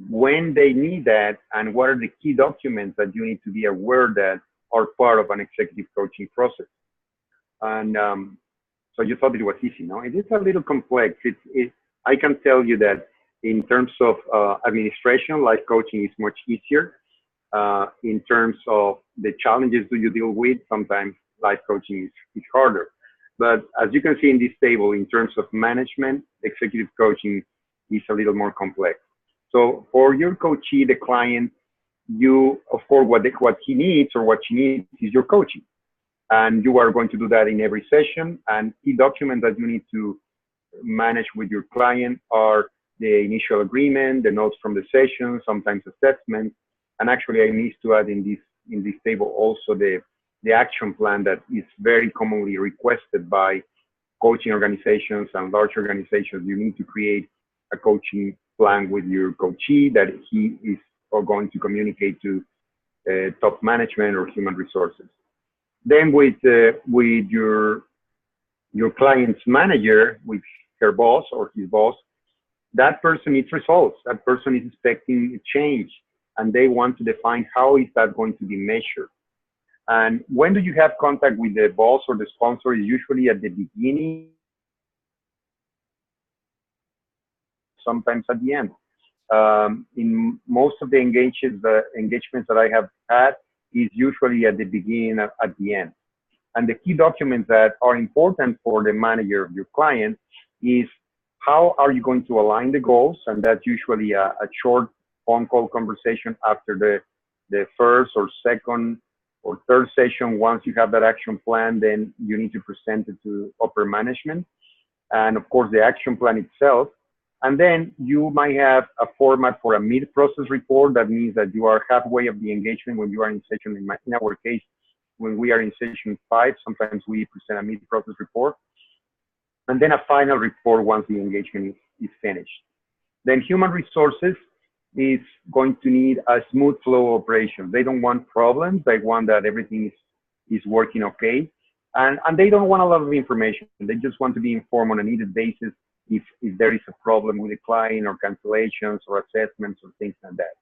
when they need that, and what are the key documents that you need to be aware that are part of an executive coaching process. And So you thought it was easy, no? It is a little complex. I can tell you that in terms of administration, life coaching is much easier. In terms of the challenges do you deal with, sometimes life coaching is harder. But as you can see in this table, in terms of management, executive coaching is a little more complex. So for your coachee, the client, you, of course, what he needs or what she needs is your coaching. And you are going to do that in every session. And key documents that you need to manage with your client are the initial agreement, the notes from the session, sometimes assessments. And actually, I need to add in this table also the action plan that is very commonly requested by coaching organizations and large organizations. You need to create a coaching plan with your coachee that he is going to communicate to top management or human resources. Then with your client's manager, with her boss or his boss, that person needs results. That person is expecting a change, and they want to define how is that going to be measured. And when do you have contact with the boss or the sponsor? Is usually at the beginning, sometimes at the end. In most of the engagements that I have had is usually at the beginning, at the end. And the key documents that are important for the manager of your client is how are you going to align the goals? And that's usually a short phone call conversation after the first or second or third session. Once you have that action plan, then you need to present it to upper management. And of course, the action plan itself. And then you might have a format for a mid-process report. That means that you are halfway of the engagement when you are in session. In our case, when we are in session 5, sometimes we present a mid-process report. And then a final report once the engagement is finished. Then human resources is going to need a smooth flow operation. They don't want problems. They want that everything is working okay. And they don't want a lot of information. They just want to be informed on a needed basis if there is a problem with the client or cancellations or assessments or things like that.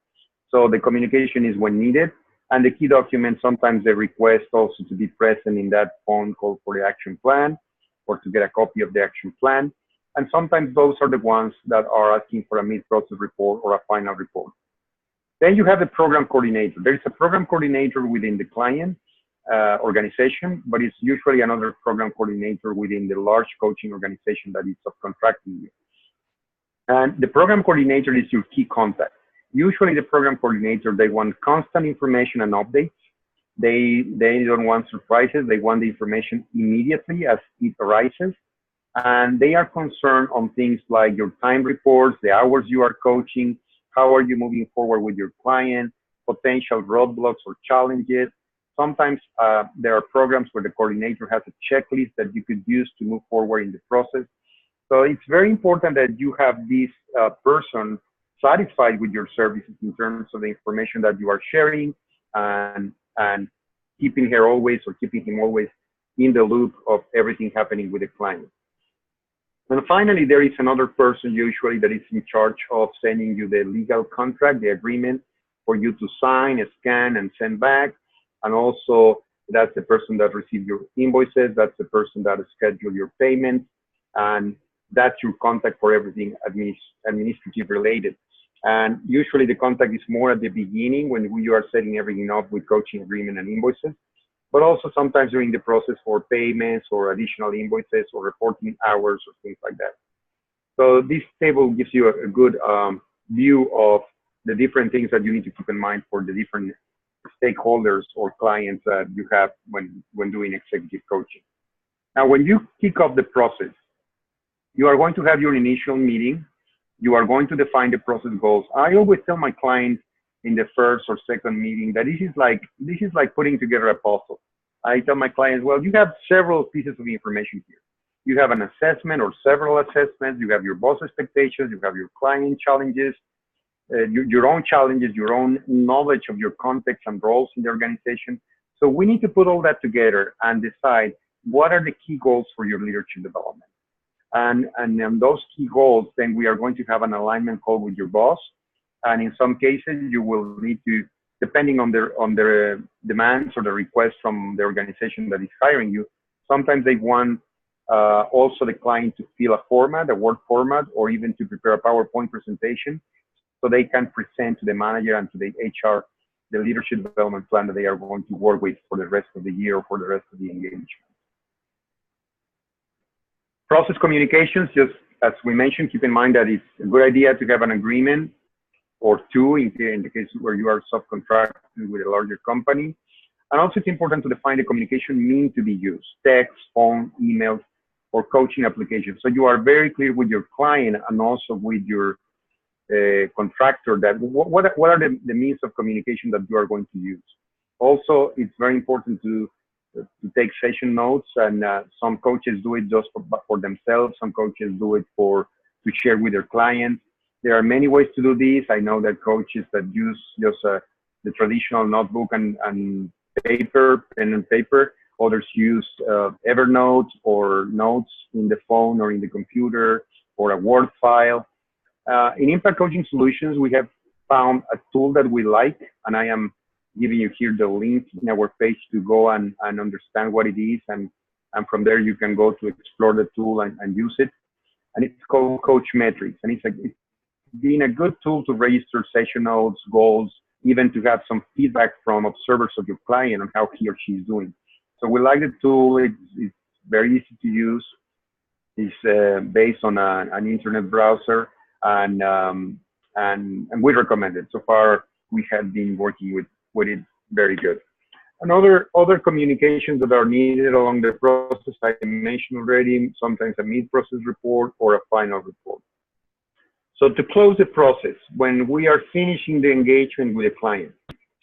So the communication is when needed. And the key documents, sometimes they request also to be present in that phone call for the action plan or to get a copy of the action plan. And sometimes those are the ones that are asking for a mid-process report or a final report. Then you have the program coordinator. There is a program coordinator within the client organization, but it's usually another program coordinator within the large coaching organization that is subcontracting you. And the program coordinator is your key contact. Usually the program coordinator, they want constant information and updates. They don't want surprises. They want the information immediately as it arises. And they are concerned on things like your time reports, the hours you are coaching, how are you moving forward with your client, potential roadblocks or challenges. Sometimes there are programs where the coordinator has a checklist that you could use to move forward in the process. So it's very important that you have this person satisfied with your services in terms of the information that you are sharing and keeping her always or keeping him always in the loop of everything happening with the client. And finally, there is another person usually that is in charge of sending you the legal contract, the agreement for you to sign, scan, and send back. And also, that's the person that receives your invoices. That's the person that schedules your payments. And that's your contact for everything administrative related. And usually the contact is more at the beginning when you are setting everything up with coaching agreement and invoices, but also sometimes during the process for payments or additional invoices or reporting hours or things like that. So this table gives you a good view of the different things that you need to keep in mind for the different stakeholders or clients that you have when doing executive coaching. Now, when you kick off the process, you are going to have your initial meeting. You are going to define the process goals. I always tell my clients in the first or second meeting that this is like putting together a puzzle. I tell my clients, well, you have several pieces of information here. You have an assessment or several assessments. You have your boss expectations. You have your client challenges, your own challenges, your own knowledge of your context and roles in the organization. So we need to put all that together and decide what are the key goals for your leadership development. And on those key goals, then we are going to have an alignment call with your boss. And in some cases, you will need to, depending on their demands or the requests from the organization that is hiring you, sometimes they want also the client to fill a format, a Word format, or even to prepare a PowerPoint presentation so they can present to the manager and to the HR the leadership development plan that they are going to work with for the rest of the year or for the rest of the engagement. Process communications, just as we mentioned, keep in mind that it's a good idea to have an agreement or two in the case where you are subcontracting with a larger company. And also it's important to define the communication mean to be used, text, phone, emails, or coaching applications. So you are very clear with your client and also with your contractor that what are the means of communication that you are going to use. Also, it's very important to take session notes, and some coaches do it just for themselves. Some coaches do it to share with their clients. There are many ways to do this. I know that coaches that use just the traditional notebook and paper, pen and paper. Others use Evernote or notes in the phone or in the computer or a Word file. In Impact Coaching Solutions, we have found a tool that we like, and I am giving you here the link in our page to go and understand what it is, and from there you can go to explore the tool and use it. And it's called Coach Metrics, and it's been a good tool to register session notes, goals, even to have some feedback from observers of your client on how he or she is doing. So we like the tool. It's very easy to use. It's based on an internet browser, and we recommend it. So far, we have been working with it very good. And other communications that are needed along the process, I mentioned already, sometimes a mid-process report or a final report. So to close the process, when we are finishing the engagement with a client,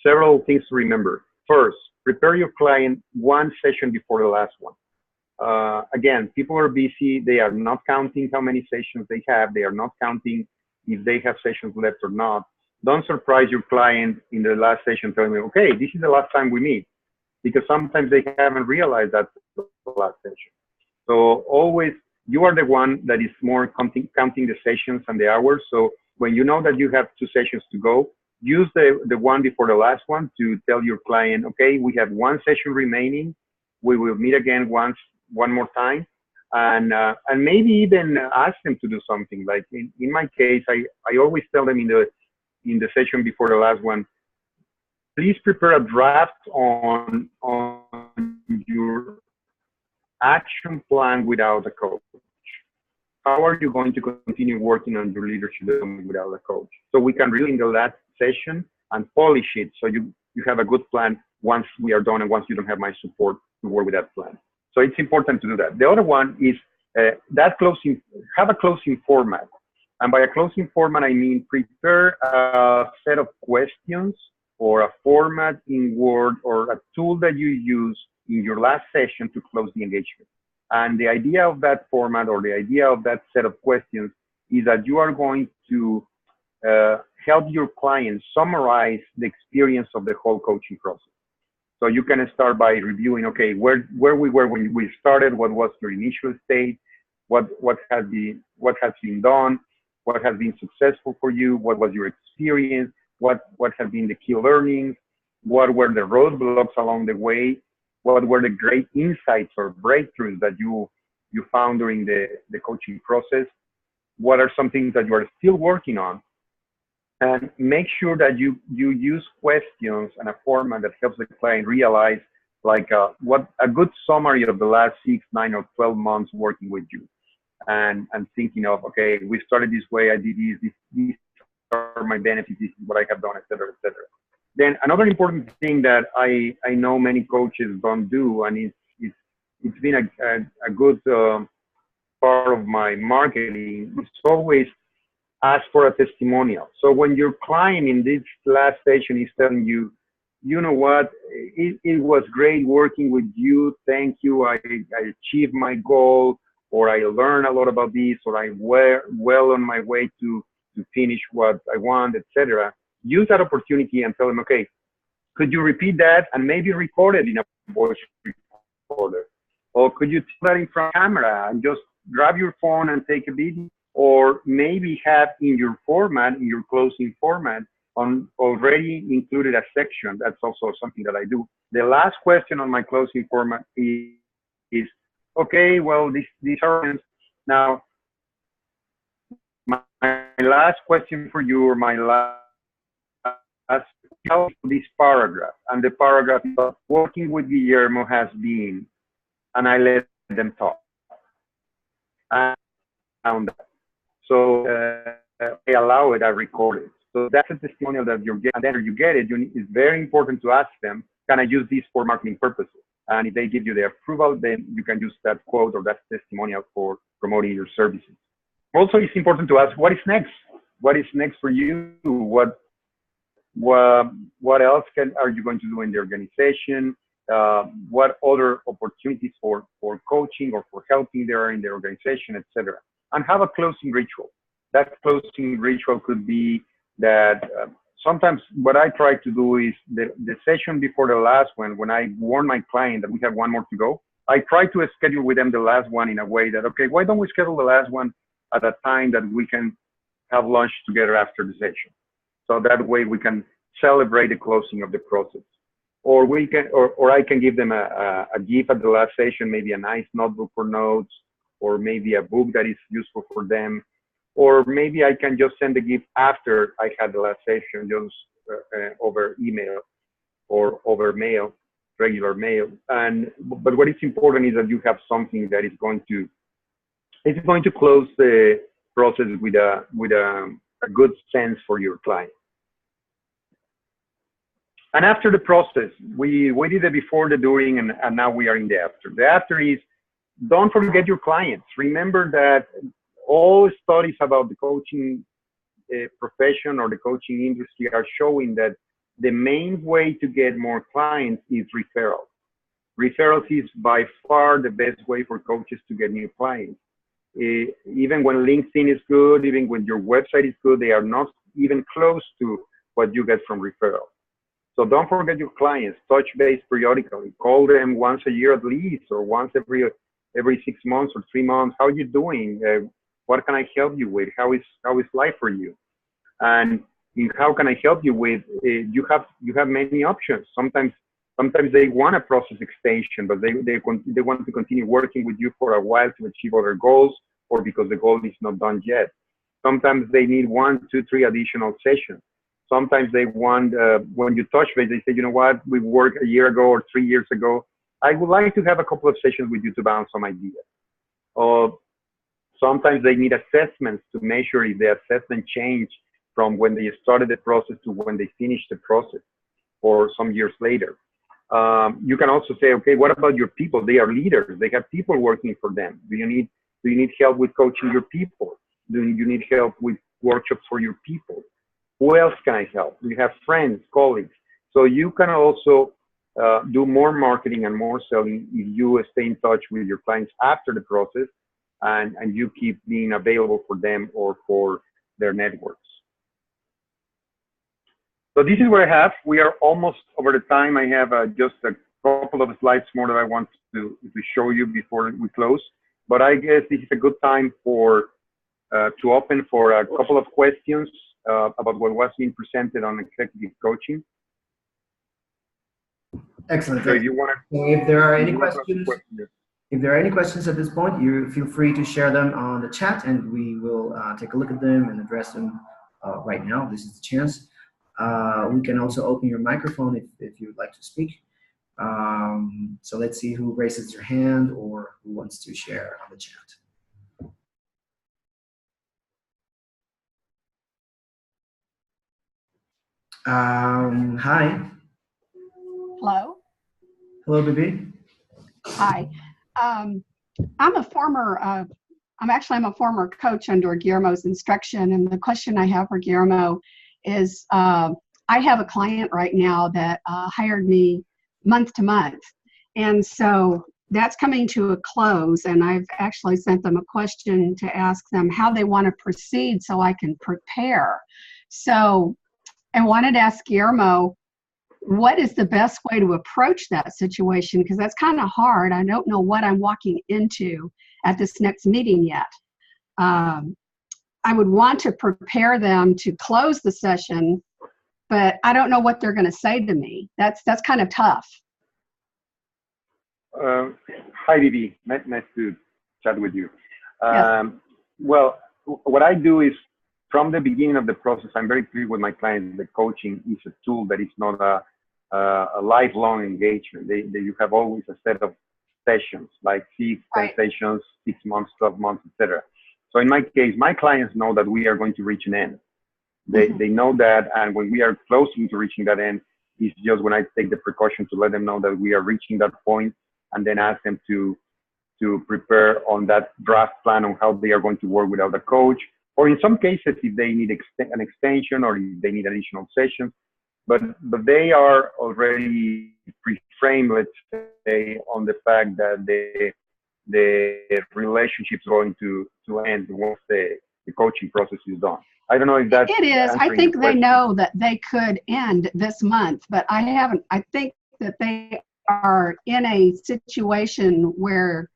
several things to remember. First, prepare your client one session before the last one. Again, people are busy. They are not counting how many sessions they have. They are not counting if they have sessions left or not. Don't surprise your client in the last session telling them, okay, this is the last time we meet, because sometimes they haven't realized that's the last session. So always, you are the one that is more counting the sessions and the hours. So when you know that you have 2 sessions to go, use the one before the last one to tell your client, okay, we have 1 session remaining. We will meet again one more time. And maybe even ask them to do something. Like in my case, I always tell them in the session before the last one, please prepare a draft on your action plan without a coach. How are you going to continue working on your leadership without a coach? So we can really in the last session and polish it so you have a good plan once we are done and once you don't have my support to work with that plan. So it's important to do that. The other one is have a closing format. And by a closing format, I mean prepare a set of questions or a format in Word or a tool that you use in your last session to close the engagement. And the idea of that format or the idea of that set of questions is that you are going to help your client summarize the experience of the whole coaching process. So you can start by reviewing, okay, where we were when we started, what was your initial state, what has been done, what has been successful for you, what was your experience, what have been the key learnings, what were the roadblocks along the way, what were the great insights or breakthroughs that you found during the coaching process, what are some things that you are still working on, and make sure that you use questions and a format that helps the client realize like what a good summary of the last 6, 9, or 12 months working with you, and thinking of, okay, we started this way, I did this, these are my benefits, this is what I have done, etc., etc. Then another important thing that I know many coaches don't do, and it's been a good part of my marketing, is always ask for a testimonial. So when your client in this last session is telling you, you know what, it was great working with you, thank you, I achieved my goal, or I learned a lot about this, or I were well on my way to finish what I want, etc. Use that opportunity and tell them, okay, could you repeat that and maybe record it in a voice recorder? Or could you tell that in front of the camera and just grab your phone and take a video? Or maybe have in your format, in your closing format, already included a section. That's also something that I do. The last question on my closing format is okay, well, these are now my last question for you, or my last this paragraph, and the paragraph is working with Guillermo has been, and I let them talk. And found that. So I allow it, I record it. So that's a testimonial that you're getting, and then you get it. It's very important to ask them, can I use this for marketing purposes? And if they give you the approval, then you can use that quote or that testimonial for promoting your services. Also, it's important to ask, what is next? What is next for you? What else are you going to do in the organization? What other opportunities for coaching or for helping there are in the organization, etc. And have a closing ritual. That closing ritual could be that sometimes what I try to do is the session before the last one, when I warn my client that we have one more to go, I try to schedule with them the last one in a way that, okay, why don't we schedule the last one at a time that we can have lunch together after the session? So that way we can celebrate the closing of the process. Or we can, or I can give them a gift at the last session, maybe a nice notebook for notes, or maybe a book that is useful for them. Or maybe I can just send the gift after I had the last session, just over email or over mail, regular mail. But what is important is that you have something that is going to close the process with a good sense for your client. And after the process, we did the before, the during, and now we are in the after. The after is, don't forget your clients. Remember that all studies about the coaching profession or the coaching industry are showing that the main way to get more clients is referrals. Referrals is by far the best way for coaches to get new clients. Even when LinkedIn is good, even when your website is good, they are not even close to what you get from referrals. So don't forget your clients, touch base periodically, call them once a year at least, or once every 6 months or 3 months. How are you doing? What can I help you with? How is life for you? And how can I help you with? You have many options. Sometimes they want a process extension, but they want to continue working with you for a while to achieve other goals, or because the goal is not done yet. Sometimes they need 1, 2, 3 additional sessions. Sometimes they want, when you touch base, they say, you know what, we worked a year ago or 3 years ago. I would like to have a couple of sessions with you to bounce some ideas. Or sometimes they need assessments to measure if the assessment changed from when they started the process to when they finished the process, or some years later. You can also say, okay, what about your people? They are leaders. They have people working for them. Do you need help with coaching your people? Do you need help with workshops for your people? Who else can I help? Do you have friends, colleagues? So you can also do more marketing and more selling if you stay in touch with your clients after the process, and you keep being available for them or for their networks. So this is what I have. We are almost over the time. I have just a couple of slides more that I want to show you before we close. But I guess this is a good time to open for a couple of questions about what was being presented on executive coaching. Excellent. So if you want to, if there are any questions at this point, you feel free to share them on the chat, and we will take a look at them and address them right now. This is the chance. We can also open your microphone if you would like to speak. So let's see who raises their hand or who wants to share on the chat. Hi. Hello. Hello, Bibi. Hi. I'm a former coach under Guillermo's instruction, and the question I have for Guillermo is, I have a client right now that hired me month to month, and so that's coming to a close, and I've actually sent them a question to ask them how they want to proceed so I can prepare. So I wanted to ask Guillermo, what is the best way to approach that situation? Because that's kind of hard. I don't know what I'm walking into at this next meeting yet. I would want to prepare them to close the session, but I don't know what they're going to say to me. That's kind of tough. Hi, Vivi. Nice to chat with you. Yes. Well, what I do is from the beginning of the process, I'm very clear with my clients that coaching is a tool that is not a lifelong engagement. You have always a set of sessions, like 6, 10 Right. sessions, 6 months, 12 months, etc. So in my case, my clients know that we are going to reach an end. They know that, and when we are close to reaching that end, it's just when I take the precaution to let them know that we are reaching that point, and then ask them to prepare on that draft plan on how they are going to work without a coach, or in some cases, if they need an extension or if they need additional sessions. But they are already pre-framed, let's say, on the fact that the relationship is going to end once the coaching process is done. I don't know if that's It is. I answering think your they question. know that they could end this month, but I haven't. I think that they are in a situation where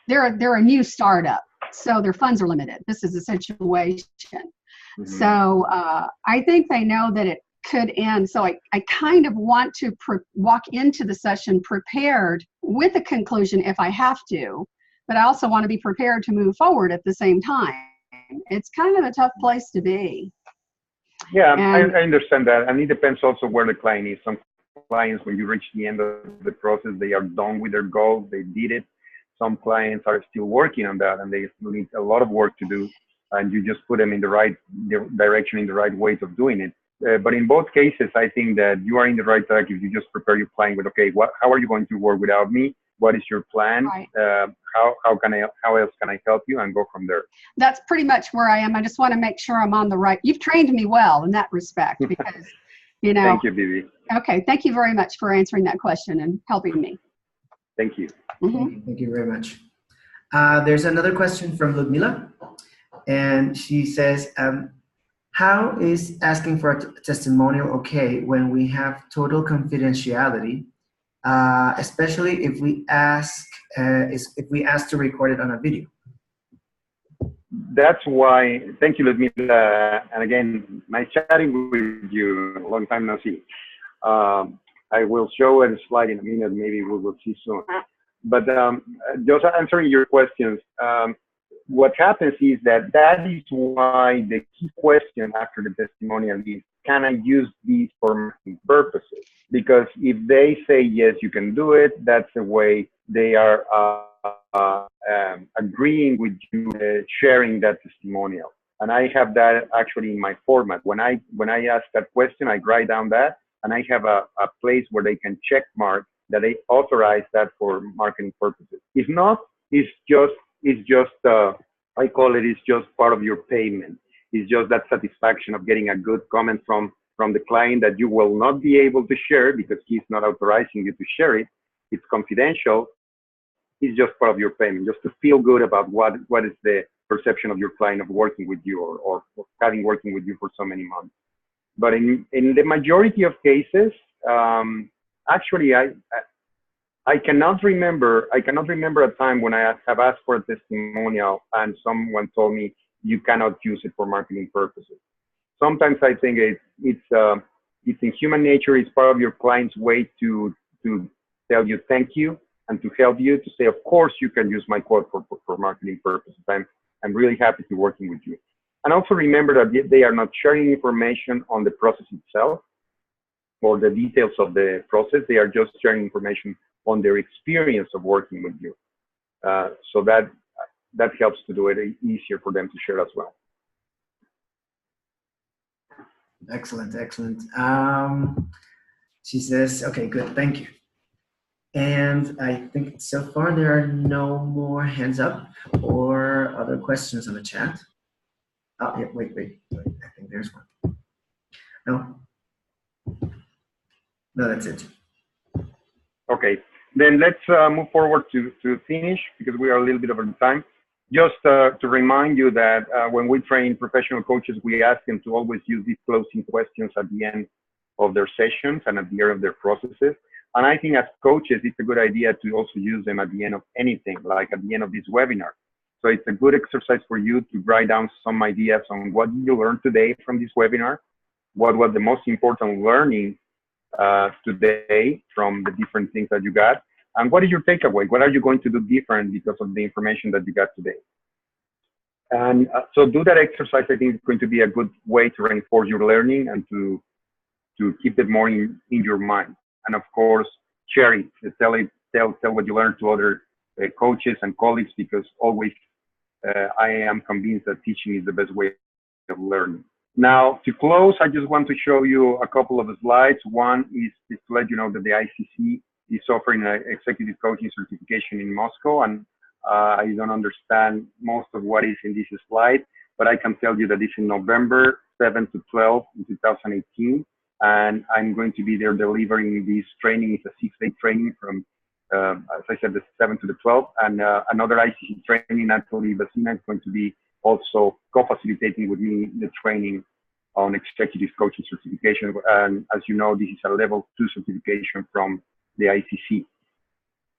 they're a new startup, so their funds are limited. This is a situation. So I think they know that it could end. So I kind of want to walk into the session prepared with a conclusion if I have to, but I also want to be prepared to move forward at the same time. It's kind of a tough place to be. Yeah, And I understand that. And it depends also where the client is. Some clients, when you reach the end of the process, they are done with their goal, they did it. Some clients are still working on that and they still need a lot of work to do. And you just put them in the right direction, in the right ways of doing it. But in both cases, I think that you are in the right track if you just prepare your client with, okay, how are you going to work without me? What is your plan? right. How else can I help you, and go from there? That's pretty much where I am. I just want to make sure I'm on the right. You've trained me well in that respect because, you know. Thank you, Vivi. Okay. Thank you very much for answering that question and helping me. Thank you. Thank you very much. There's another question from Ludmila, and she says, how is asking for a testimonial okay when we have total confidentiality, especially if we ask to record it on a video? That's why, thank you, Ludmila. And again, nice chatting with you. A long time no see. I will show a slide in a minute. Maybe we will see soon. But just answering your questions, what happens is that is why the key question after the testimonial is, can I use these for marketing purposes? Because if they say, yes, you can do it, that's the way they are agreeing with you, sharing that testimonial. And I have that actually in my format. When I ask that question, I write down that, and I have a place where they can check mark that they authorize that for marketing purposes. If not, it's just I call it's just part of your payment. It's just that satisfaction of getting a good comment from the client that you will not be able to share because he's not authorizing you to share it. It's confidential. It's just part of your payment, just to feel good about what is the perception of your client of working with you or having working with you for so many months. But in the majority of cases, actually, I cannot remember a time when I have asked for a testimonial and someone told me you cannot use it for marketing purposes. Sometimes I think it's in human nature. It's part of your client's way to tell you thank you and to help you, to say, of course you can use my quote for marketing purposes. I'm really happy to working with you. And also remember that they are not sharing information on the process itself or the details of the process. They are just sharing information on their experience of working with you. So that helps to do it easier for them to share as well. Excellent. She says, okay, good, thank you. And I think so far there are no more hands up or other questions on the chat. Oh, yeah, wait. I think there's one. No, that's it. Okay, then let's move forward to finish because we are a little bit over time. Just to remind you that when we train professional coaches, we ask them to always use these closing questions at the end of their sessions and at the end of their processes. And I think as coaches, it's a good idea to also use them at the end of anything, like at the end of this webinar. So it's a good exercise for you to write down some ideas on what you learned today from this webinar, what was the most important learning today from the different things that you got, And what is your takeaway? What are you going to do different because of the information that you got today? And so do that exercise. I think it's going to be a good way to reinforce your learning and to keep it more in your mind. And of course, share it, tell what you learned to other coaches and colleagues, because always I am convinced that teaching is the best way of learning. Now, to close, I just want to show you a couple of slides. One is to let you know that the ICC is offering an executive coaching certification in Moscow, and I don't understand most of what is in this slide, but I can tell you that it's in November 7 to 12 in 2018, and I'm going to be there delivering this training. It's a 6-day training from, as I said, the 7 to the 12, and another ICC training, Natalie Vecina, is going to be also co-facilitating with me the training on executive coaching certification. And as you know, this is a level 2 certification from the ICC.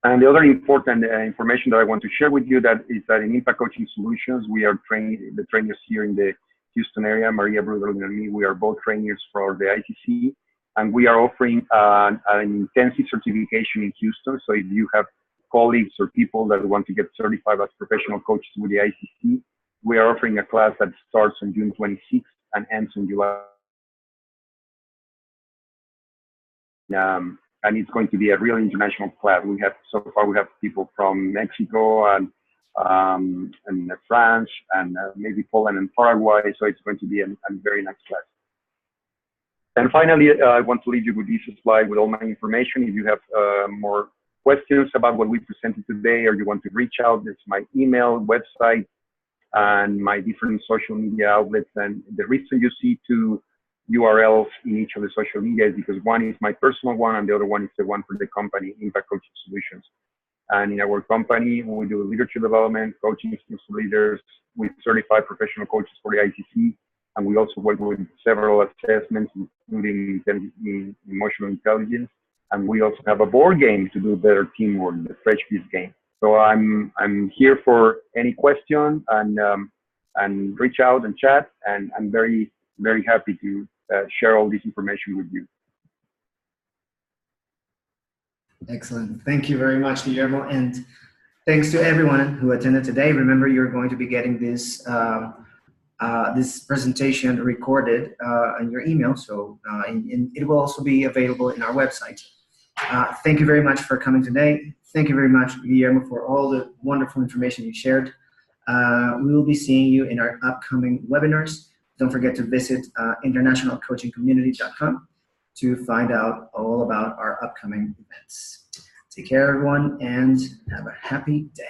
And the other important information that I want to share with you is that in Impact Coaching Solutions, we are training the trainers here in the Houston area, Maria Bruder and me. We are both trainers for the ICC, and we are offering an intensive certification in Houston. So if you have colleagues or people that want to get certified as professional coaches with the ICC, we are offering a class that starts on June 26th and ends on July. And it's going to be a real international class. So far we have people from Mexico and France and maybe Poland and Paraguay. So it's going to be a very nice class. And finally, I want to leave you with this slide with all my information. If you have more questions about what we presented today, or you want to reach out, there's my email, website, and my different social media outlets. And the reason you see two URLs in each of the social media is because one is my personal one and the other one is the one for the company, Impact Coaching Solutions. And in our company, we do leadership development, coaching skills for leaders. We certify professional coaches for the ICC, and we also work with several assessments, including emotional intelligence. And we also have a board game to do better teamwork, the Fresh Piece game. So I'm here for any question, and reach out and chat, and I'm very, very happy to share all this information with you. Excellent. Thank you very much, Guillermo. And thanks to everyone who attended today. Remember, you're going to be getting this this presentation recorded in your email. So it will also be available in our website. Thank you very much for coming today. Thank you very much, Guillermo, for all the wonderful information you shared. We will be seeing you in our upcoming webinars. Don't forget to visit internationalcoachingcommunity.com to find out all about our upcoming events. Take care, everyone, and have a happy day.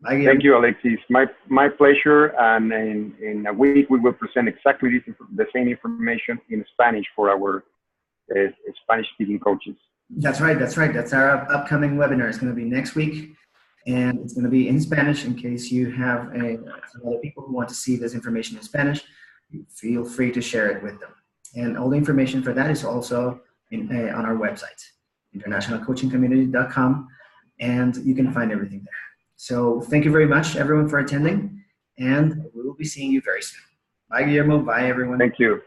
Bye, Guillermo. Thank you, Alexis. My pleasure. And in a week, we will present exactly the same information in Spanish for our Spanish-speaking coaches. That's right. That's right. That's our upcoming webinar. It's going to be next week, and it's going to be in Spanish. In case you have some other people who want to see this information in Spanish, feel free to share it with them. And all the information for that is also on our website, internationalcoachingcommunity.com, and you can find everything there. So thank you very much, everyone, for attending, and we will be seeing you very soon. Bye, Guillermo. Bye, everyone. Thank you.